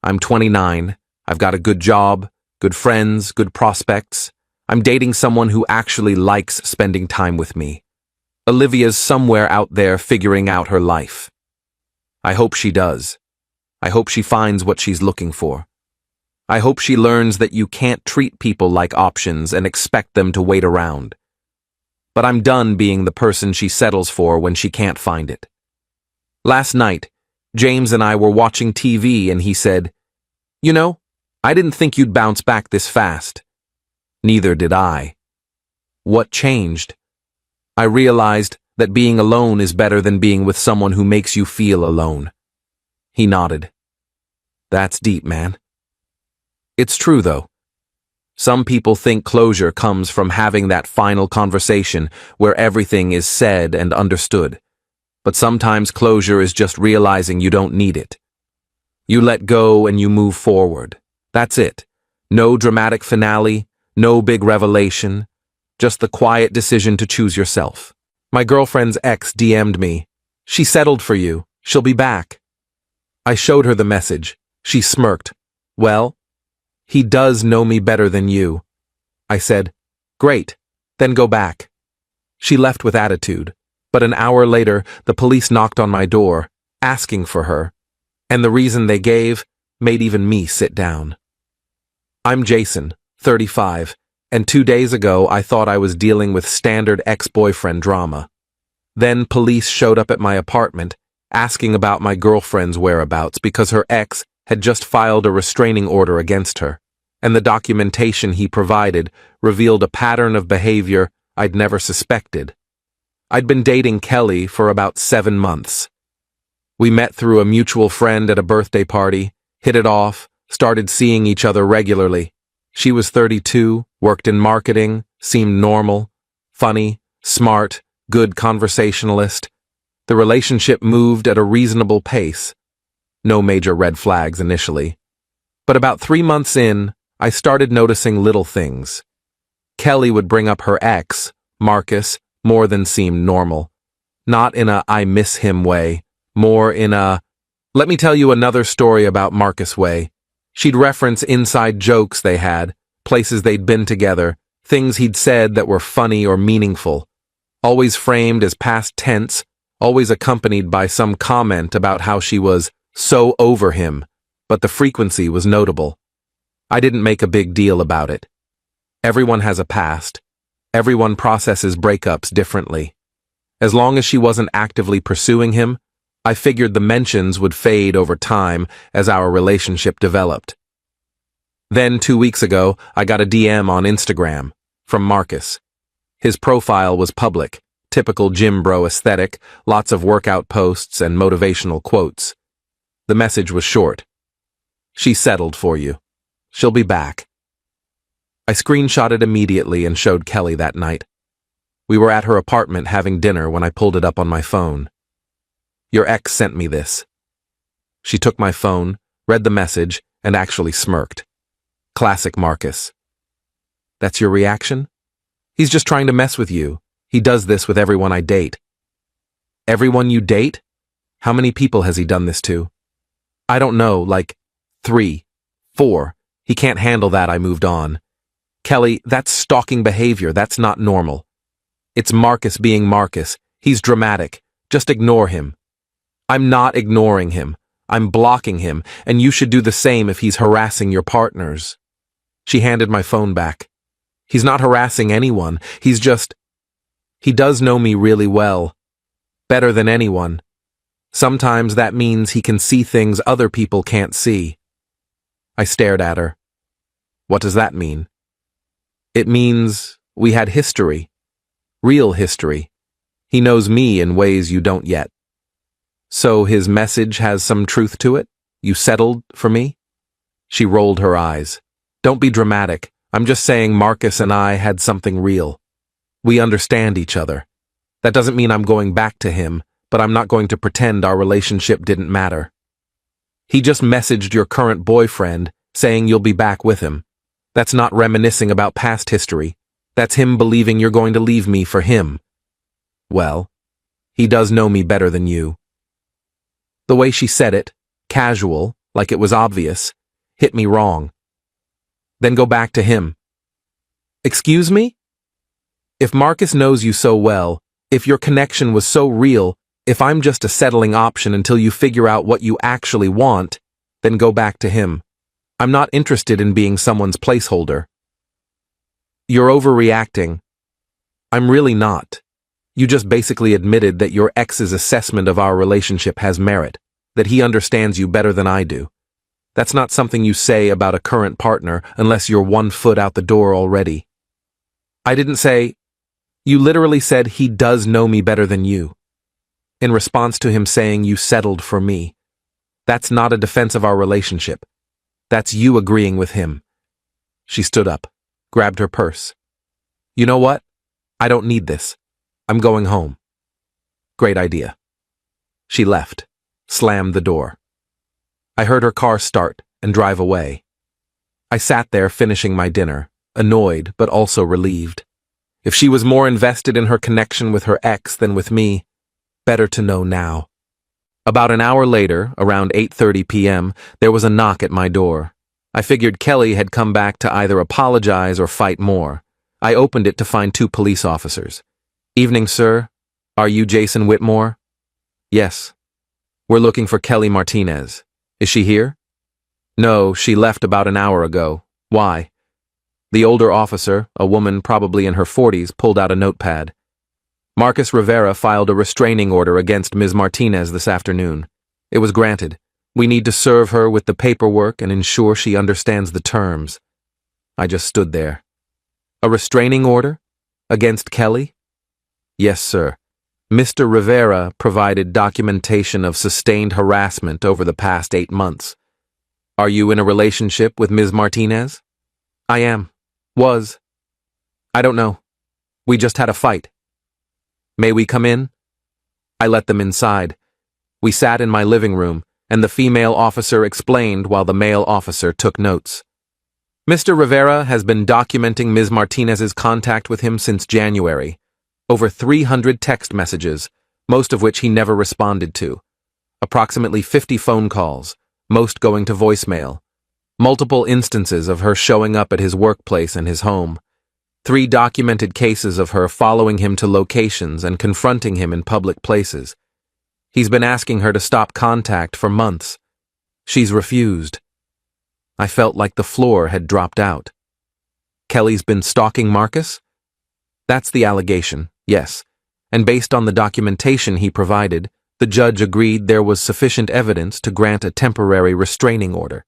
I'm 29, I've got a good job, good friends, good prospects. I'm dating someone who actually likes spending time with me. Olivia's somewhere out there figuring out her life. I hope she does. I hope she finds what she's looking for. I hope she learns that you can't treat people like options and expect them to wait around. But I'm done being the person she settles for when she can't find it. Last night, James and I were watching TV and he said, "You know, I didn't think you'd bounce back this fast." Neither did I. What changed? I realized that being alone is better than being with someone who makes you feel alone. He nodded. That's deep, man. It's true, though. Some people think closure comes from having that final conversation where everything is said and understood. But sometimes closure is just realizing you don't need it. You let go and you move forward. That's it. No dramatic finale, no big revelation, just the quiet decision to choose yourself. My girlfriend's ex DM'd me. "She settled for you. She'll be back." I showed her the message. She smirked. "Well, he does know me better than you." I said, "Great, then go back." She left with attitude, but an hour later, the police knocked on my door, asking for her, and the reason they gave made even me sit down. I'm Jason, 35, and 2 days ago I thought I was dealing with standard ex-boyfriend drama. Then police showed up at my apartment, asking about my girlfriend's whereabouts because her ex had just filed a restraining order against her, and the documentation he provided revealed a pattern of behavior I'd never suspected. I'd been dating Kelly for about 7 months. We met through a mutual friend at a birthday party, hit it off, started seeing each other regularly. She was 32, worked in marketing, seemed normal, funny, smart, good conversationalist. The relationship moved at a reasonable pace. No major red flags initially. But about 3 months in, I started noticing little things. Kelly would bring up her ex, Marcus, more than seemed normal. Not in a "I miss him" way, more in a "let me tell you another story about Marcus" way. She'd reference inside jokes they had, places they'd been together, things he'd said that were funny or meaningful, always framed as past tense, always accompanied by some comment about how she was so over him, but the frequency was notable. I didn't make a big deal about it. Everyone has a past. Everyone processes breakups differently. As long as she wasn't actively pursuing him, I figured the mentions would fade over time as our relationship developed. Then 2 weeks ago, I got a DM on Instagram from Marcus. His profile was public, typical gym bro aesthetic, lots of workout posts and motivational quotes. The message was short. She settled for you. She'll be back. I screenshotted immediately and showed Kelly that night. We were at her apartment having dinner when I pulled it up on my phone. Your ex sent me this. She took my phone, read the message, and actually smirked. Classic Marcus. That's your reaction? He's just trying to mess with you. He does this with everyone I date. Everyone you date? How many people has he done this to? I don't know, like 3, 4. He can't handle that. I moved on. Kelly, that's stalking behavior. That's not normal. It's Marcus being Marcus. He's dramatic. Just ignore him. I'm not ignoring him. I'm blocking him, and you should do the same if he's harassing your partners. She handed my phone back. He's not harassing anyone. He does know me really well. Better than anyone. Sometimes that means he can see things other people can't see. I stared at her. What does that mean? It means we had history. Real history. He knows me in ways you don't yet. So his message has some truth to it? You settled for me? She rolled her eyes. Don't be dramatic. I'm just saying Marcus and I had something real. We understand each other. That doesn't mean I'm going back to him, but I'm not going to pretend our relationship didn't matter. He just messaged your current boyfriend, saying you'll be back with him. That's not reminiscing about past history. That's him believing you're going to leave me for him. Well, he does know me better than you. The way she said it, casual, like it was obvious, hit me wrong. Then go back to him. Excuse me? If Marcus knows you so well, if your connection was so real, if I'm just a settling option until you figure out what you actually want, then go back to him. I'm not interested in being someone's placeholder. You're overreacting. I'm really not. You just basically admitted that your ex's assessment of our relationship has merit, that he understands you better than I do. That's not something you say about a current partner unless you're 1 foot out the door already. I didn't say, you literally said he does know me better than you. In response to him saying you settled for me. That's not a defense of our relationship. That's you agreeing with him. She stood up, grabbed her purse. You know what? I don't need this. I'm going home. Great idea. She left, slammed the door. I heard her car start and drive away. I sat there finishing my dinner, annoyed but also relieved. If she was more invested in her connection with her ex than with me, better to know now. About an hour later, around 8:30 p.m., there was a knock at my door. I figured Kelly had come back to either apologize or fight more. I opened it to find 2 police officers. Evening, sir. Are you Jason Whitmore? Yes. We're looking for Kelly Martinez. Is she here? No, she left about an hour ago. Why? The older officer, a woman probably in her 40s, pulled out a notepad. Marcus Rivera filed a restraining order against Ms. Martinez this afternoon. It was granted. We need to serve her with the paperwork and ensure she understands the terms. I just stood there. A restraining order? Against Kelly? Yes, sir. Mr. Rivera provided documentation of sustained harassment over the past 8 months. Are you in a relationship with Ms. Martinez? I am. Was. I don't know. We just had a fight. May we come in? I let them inside. We sat in my living room, and the female officer explained while the male officer took notes. Mr. Rivera has been documenting Ms. Martinez's contact with him since January. Over 300 text messages, most of which he never responded to. Approximately 50 phone calls, most going to voicemail. Multiple instances of her showing up at his workplace and his home. 3 documented cases of her following him to locations and confronting him in public places. He's been asking her to stop contact for months. She's refused. I felt like the floor had dropped out. Kelly's been stalking Marcus? That's the allegation, yes. And based on the documentation he provided, the judge agreed there was sufficient evidence to grant a temporary restraining order.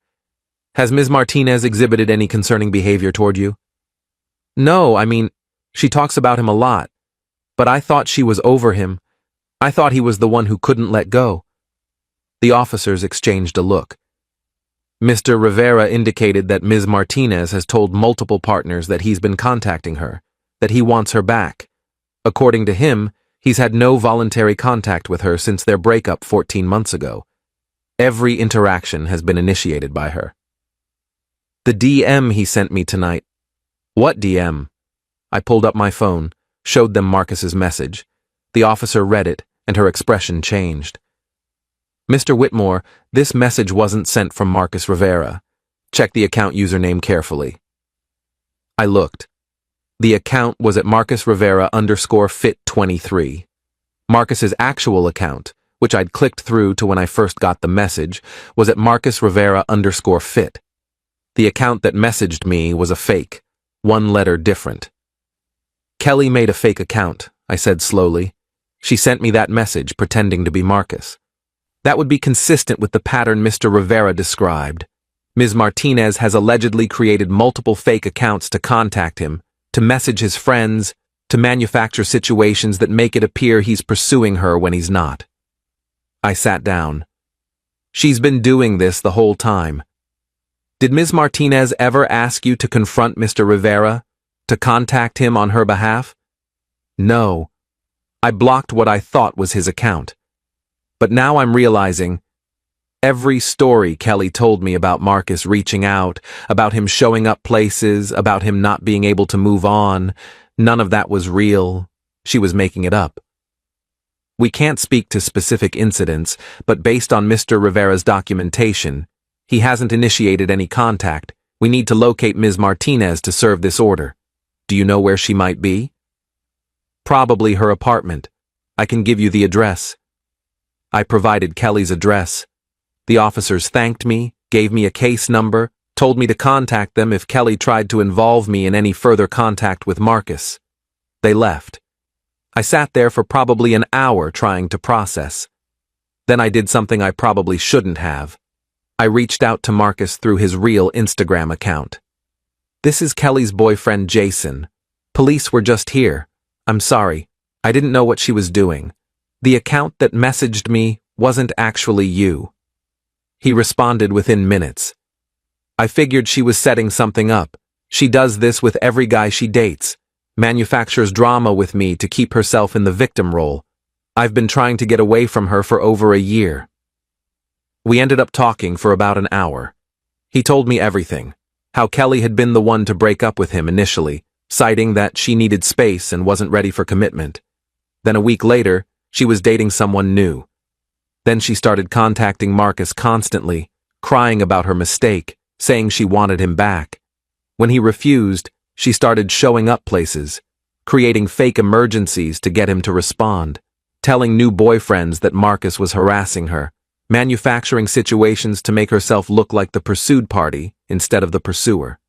Has Ms. Martinez exhibited any concerning behavior toward you? No, she talks about him a lot. But I thought she was over him. I thought he was the one who couldn't let go. The officers exchanged a look. Mr. Rivera indicated that Ms. Martinez has told multiple partners that he's been contacting her, that he wants her back. According to him, he's had no voluntary contact with her since their breakup 14 months ago. Every interaction has been initiated by her. The DM he sent me tonight. What DM? I pulled up my phone, showed them Marcus's message. The officer read it, and her expression changed. Mr. Whitmore, this message wasn't sent from Marcus Rivera. Check the account username carefully. I looked. The account was at Marcus Rivera _fit23. Marcus's actual account, which I'd clicked through to when I first got the message, was at Marcus Rivera _fit. The account that messaged me was a fake, one letter different. Kelly made a fake account, I said slowly. She sent me that message pretending to be Marcus. That would be consistent with the pattern Mr. Rivera described. Ms. Martinez has allegedly created multiple fake accounts to contact him, to message his friends, to manufacture situations that make it appear he's pursuing her when he's not. I sat down. She's been doing this the whole time. Did Ms. Martinez ever ask you to confront Mr. Rivera, to contact him on her behalf? No. I blocked what I thought was his account. But now I'm realizing every story Kelly told me about Marcus reaching out, about him showing up places, about him not being able to move on, none of that was real. She was making it up. We can't speak to specific incidents, but based on Mr. Rivera's documentation, he hasn't initiated any contact. We need to locate Ms. Martinez to serve this order. Do you know where she might be? Probably her apartment. I can give you the address. I provided Kelly's address. The officers thanked me, gave me a case number, told me to contact them if Kelly tried to involve me in any further contact with Marcus. They left. I sat there for probably an hour trying to process. Then I did something I probably shouldn't have. I reached out to Marcus through his real Instagram account. This is Kelly's boyfriend, Jason. Police were just here. I'm sorry. I didn't know what she was doing. The account that messaged me wasn't actually you. He responded within minutes. I figured she was setting something up. She does this with every guy she dates. Manufactures drama with me to keep herself in the victim role. I've been trying to get away from her for over a year. We ended up talking for about an hour. He told me everything. How Kelly had been the one to break up with him initially, citing that she needed space and wasn't ready for commitment. Then a week later, she was dating someone new. Then she started contacting Marcus constantly, crying about her mistake, saying she wanted him back. When he refused, she started showing up places, creating fake emergencies to get him to respond, telling new boyfriends that Marcus was harassing her, manufacturing situations to make herself look like the pursued party instead of the pursuer.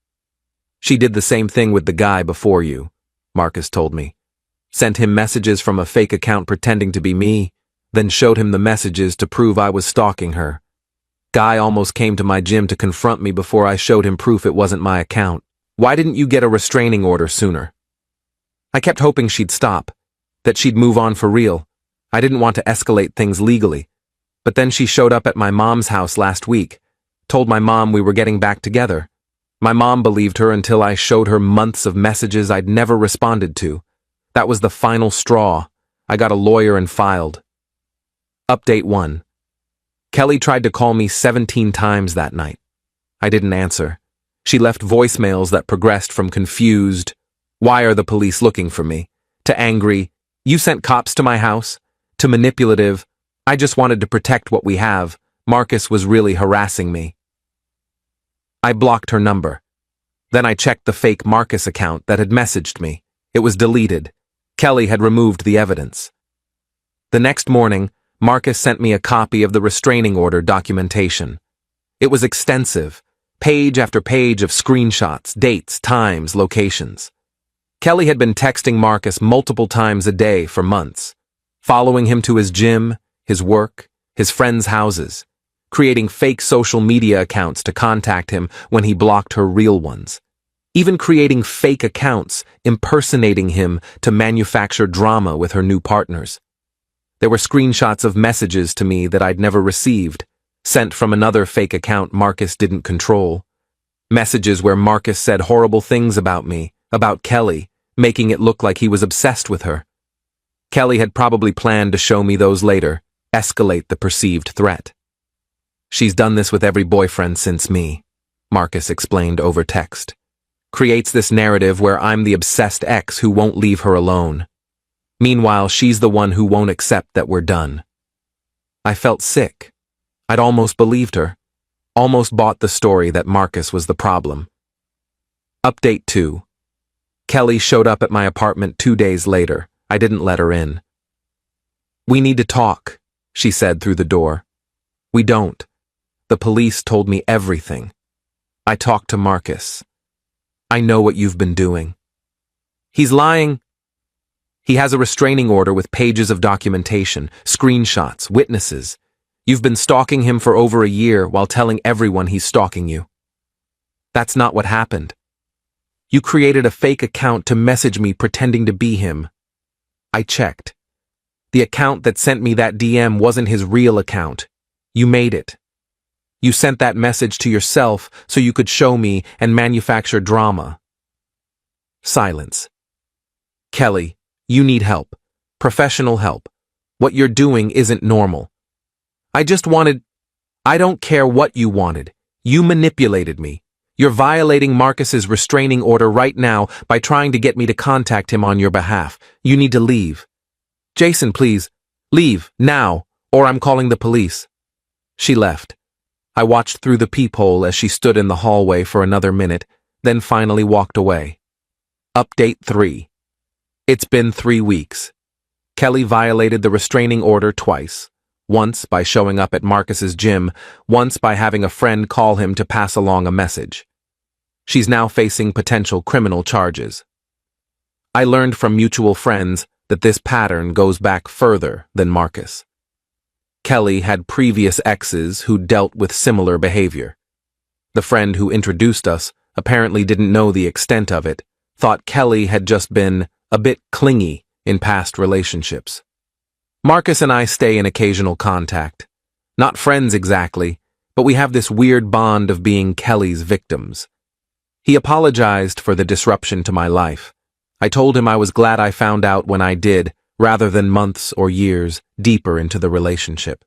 She did the same thing with the guy before you, Marcus told me. Sent him messages from a fake account pretending to be me, then showed him the messages to prove I was stalking her. Guy almost came to my gym to confront me before I showed him proof it wasn't my account. Why didn't you get a restraining order sooner? I kept hoping she'd stop, that she'd move on for real. I didn't want to escalate things legally. But then she showed up at my mom's house last week, told my mom we were getting back together. My mom believed her until I showed her months of messages I'd never responded to. That was the final straw. I got a lawyer and filed. Update 1. Kelly tried to call me 17 times that night. I didn't answer. She left voicemails that progressed from confused, "Why are the police looking for me?" to angry, "You sent cops to my house?" to manipulative, "I just wanted to protect what we have. Marcus was really harassing me." I blocked her number. Then I checked the fake Marcus account that had messaged me. It was deleted. Kelly had removed the evidence. The next morning, Marcus sent me a copy of the restraining order documentation. It was extensive, page after page of screenshots, dates, times, locations. Kelly had been texting Marcus multiple times a day for months, following him to his gym, his work, his friends' houses, creating fake social media accounts to contact him when he blocked her real ones, even creating fake accounts impersonating him to manufacture drama with her new partners. There were screenshots of messages to me that I'd never received, sent from another fake account Marcus didn't control. Messages where Marcus said horrible things about me, about Kelly, making it look like he was obsessed with her. Kelly had probably planned to show me those later, escalate the perceived threat. She's done this with every boyfriend since me, Marcus explained over text. Creates this narrative where I'm the obsessed ex who won't leave her alone. Meanwhile, she's the one who won't accept that we're done. I felt sick. I'd almost believed her. Almost bought the story that Marcus was the problem. Update 2. Kelly showed up at my apartment 2 days later. I didn't let her in. "We need to talk," she said through the door. "We don't. The police told me everything. I talked to Marcus. I know what you've been doing. He's lying. He has a restraining order with pages of documentation, screenshots, witnesses. You've been stalking him for over a year while telling everyone he's stalking you. That's not what happened. You created a fake account to message me pretending to be him. I checked. The account that sent me that DM wasn't his real account. You made it. You sent that message to yourself so you could show me and manufacture drama." Silence. "Kelly, you need help. Professional help. What you're doing isn't normal. I don't care what you wanted. You manipulated me. You're violating Marcus's restraining order right now by trying to get me to contact him on your behalf. You need to leave. Jason, please, leave, now, or I'm calling the police." She left. I watched through the peephole as she stood in the hallway for another minute, then finally walked away. Update 3. It's been 3 weeks. Kelly violated the restraining order twice. Once by showing up at Marcus's gym, once by having a friend call him to pass along a message. She's now facing potential criminal charges. I learned from mutual friends that this pattern goes back further than Marcus. Kelly had previous exes who dealt with similar behavior. The friend who introduced us apparently didn't know the extent of it, thought Kelly had just been a bit clingy in past relationships. Marcus and I stay in occasional contact. Not friends exactly, but we have this weird bond of being Kelly's victims. He apologized for the disruption to my life. I told him I was glad I found out when I did, rather than months or years deeper into the relationship.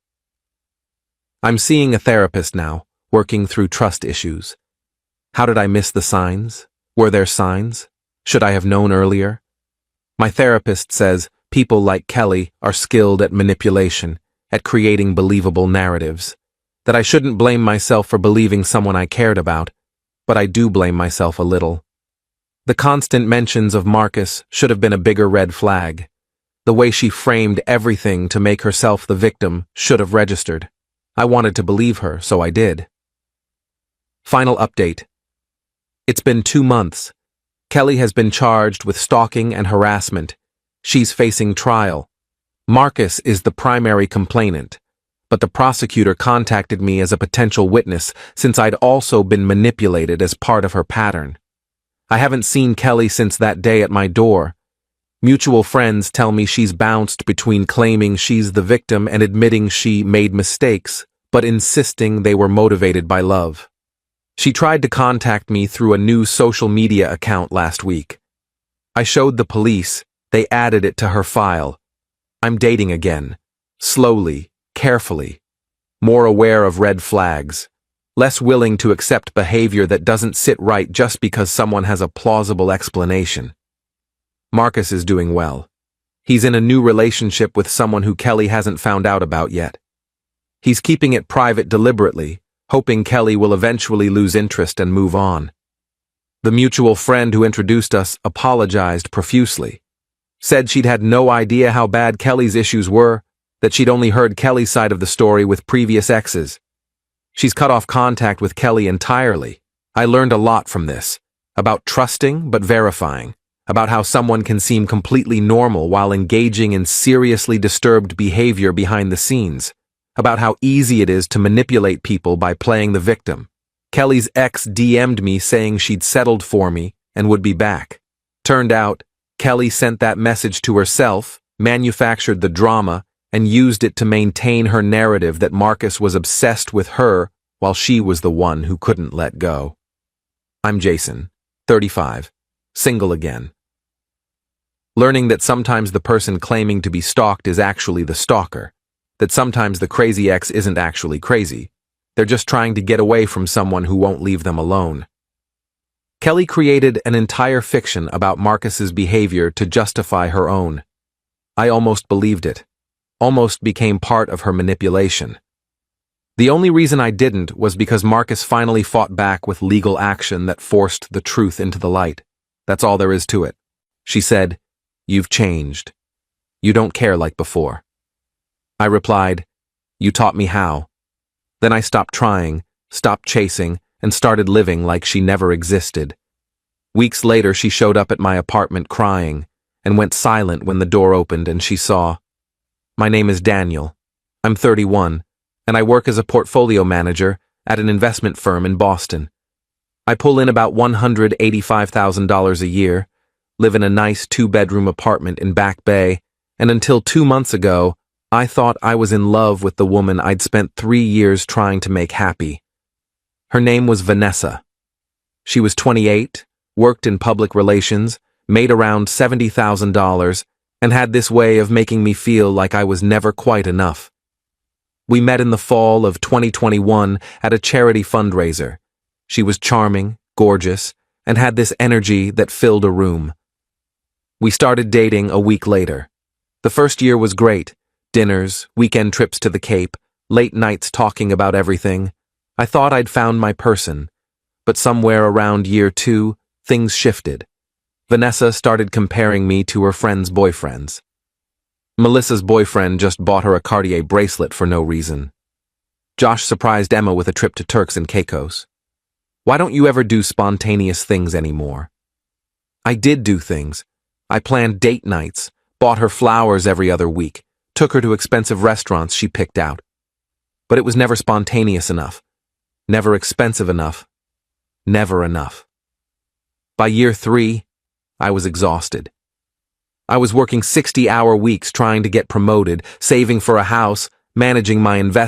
I'm seeing a therapist now, working through trust issues. How did I miss the signs? Were there signs? Should I have known earlier? My therapist says people like Kelly are skilled at manipulation, at creating believable narratives. That I shouldn't blame myself for believing someone I cared about, but I do blame myself a little. The constant mentions of Marcus should have been a bigger red flag. The way she framed everything to make herself the victim should have registered. I wanted to believe her, so I did. Final update. It's been 2 months. Kelly has been charged with stalking and harassment. She's facing trial. Marcus is the primary complainant, but the prosecutor contacted me as a potential witness since I'd also been manipulated as part of her pattern. I haven't seen Kelly since that day at my door. Mutual friends tell me she's bounced between claiming she's the victim and admitting she made mistakes, but insisting they were motivated by love. She tried to contact me through a new social media account last week. I showed the police. They added it to her file. I'm dating again. Slowly, carefully. More aware of red flags. Less willing to accept behavior that doesn't sit right just because someone has a plausible explanation. Marcus is doing well. He's in a new relationship with someone who Kelly hasn't found out about yet. He's keeping it private deliberately, hoping Kelly will eventually lose interest and move on. The mutual friend who introduced us apologized profusely. Said she'd had no idea how bad Kelly's issues were, that she'd only heard Kelly's side of the story with previous exes. She's cut off contact with Kelly entirely. I learned a lot from this, about trusting but verifying, about how someone can seem completely normal while engaging in seriously disturbed behavior behind the scenes, about how easy it is to manipulate people by playing the victim. Kelly's ex DM'd me saying she'd settled for me and would be back. Turned out, Kelly sent that message to herself, manufactured the drama, and used it to maintain her narrative that Marcus was obsessed with her while she was the one who couldn't let go. I'm Jason, 35, single again. Learning that sometimes the person claiming to be stalked is actually the stalker, that sometimes the crazy ex isn't actually crazy. They're just trying to get away from someone who won't leave them alone. Kelly created an entire fiction about Marcus's behavior to justify her own. I almost believed it, almost became part of her manipulation. The only reason I didn't was because Marcus finally fought back with legal action that forced the truth into the light. That's all there is to it. She said, "You've changed. You don't care like before." I replied, "You taught me how." Then I stopped trying, stopped chasing, and started living like she never existed. Weeks later, she showed up at my apartment crying and went silent when the door opened and she saw, "My name is Daniel. I'm 31, and I work as a portfolio manager at an investment firm in Boston. I pull in about $185,000 a year, live in a nice 2-bedroom apartment in Back Bay, and until 2 months ago, I thought I was in love with the woman I'd spent 3 years trying to make happy. Her name was Vanessa. She was 28, worked in public relations, made around $70,000, and had this way of making me feel like I was never quite enough. We met in the fall of 2021 at a charity fundraiser. She was charming, gorgeous, and had this energy that filled a room. We started dating a week later. The first year was great. Dinners, weekend trips to the Cape, late nights talking about everything. I thought I'd found my person, but somewhere around year 2, things shifted. Vanessa started comparing me to her friends' boyfriends. Melissa's boyfriend just bought her a Cartier bracelet for no reason. Josh surprised Emma with a trip to Turks and Caicos. Why don't you ever do spontaneous things anymore? I did do things. I planned date nights, bought her flowers every other week, took her to expensive restaurants she picked out. But it was never spontaneous enough, never expensive enough, never enough. By year 3, I was exhausted. I was working 60-hour weeks trying to get promoted, saving for a house, managing my investments.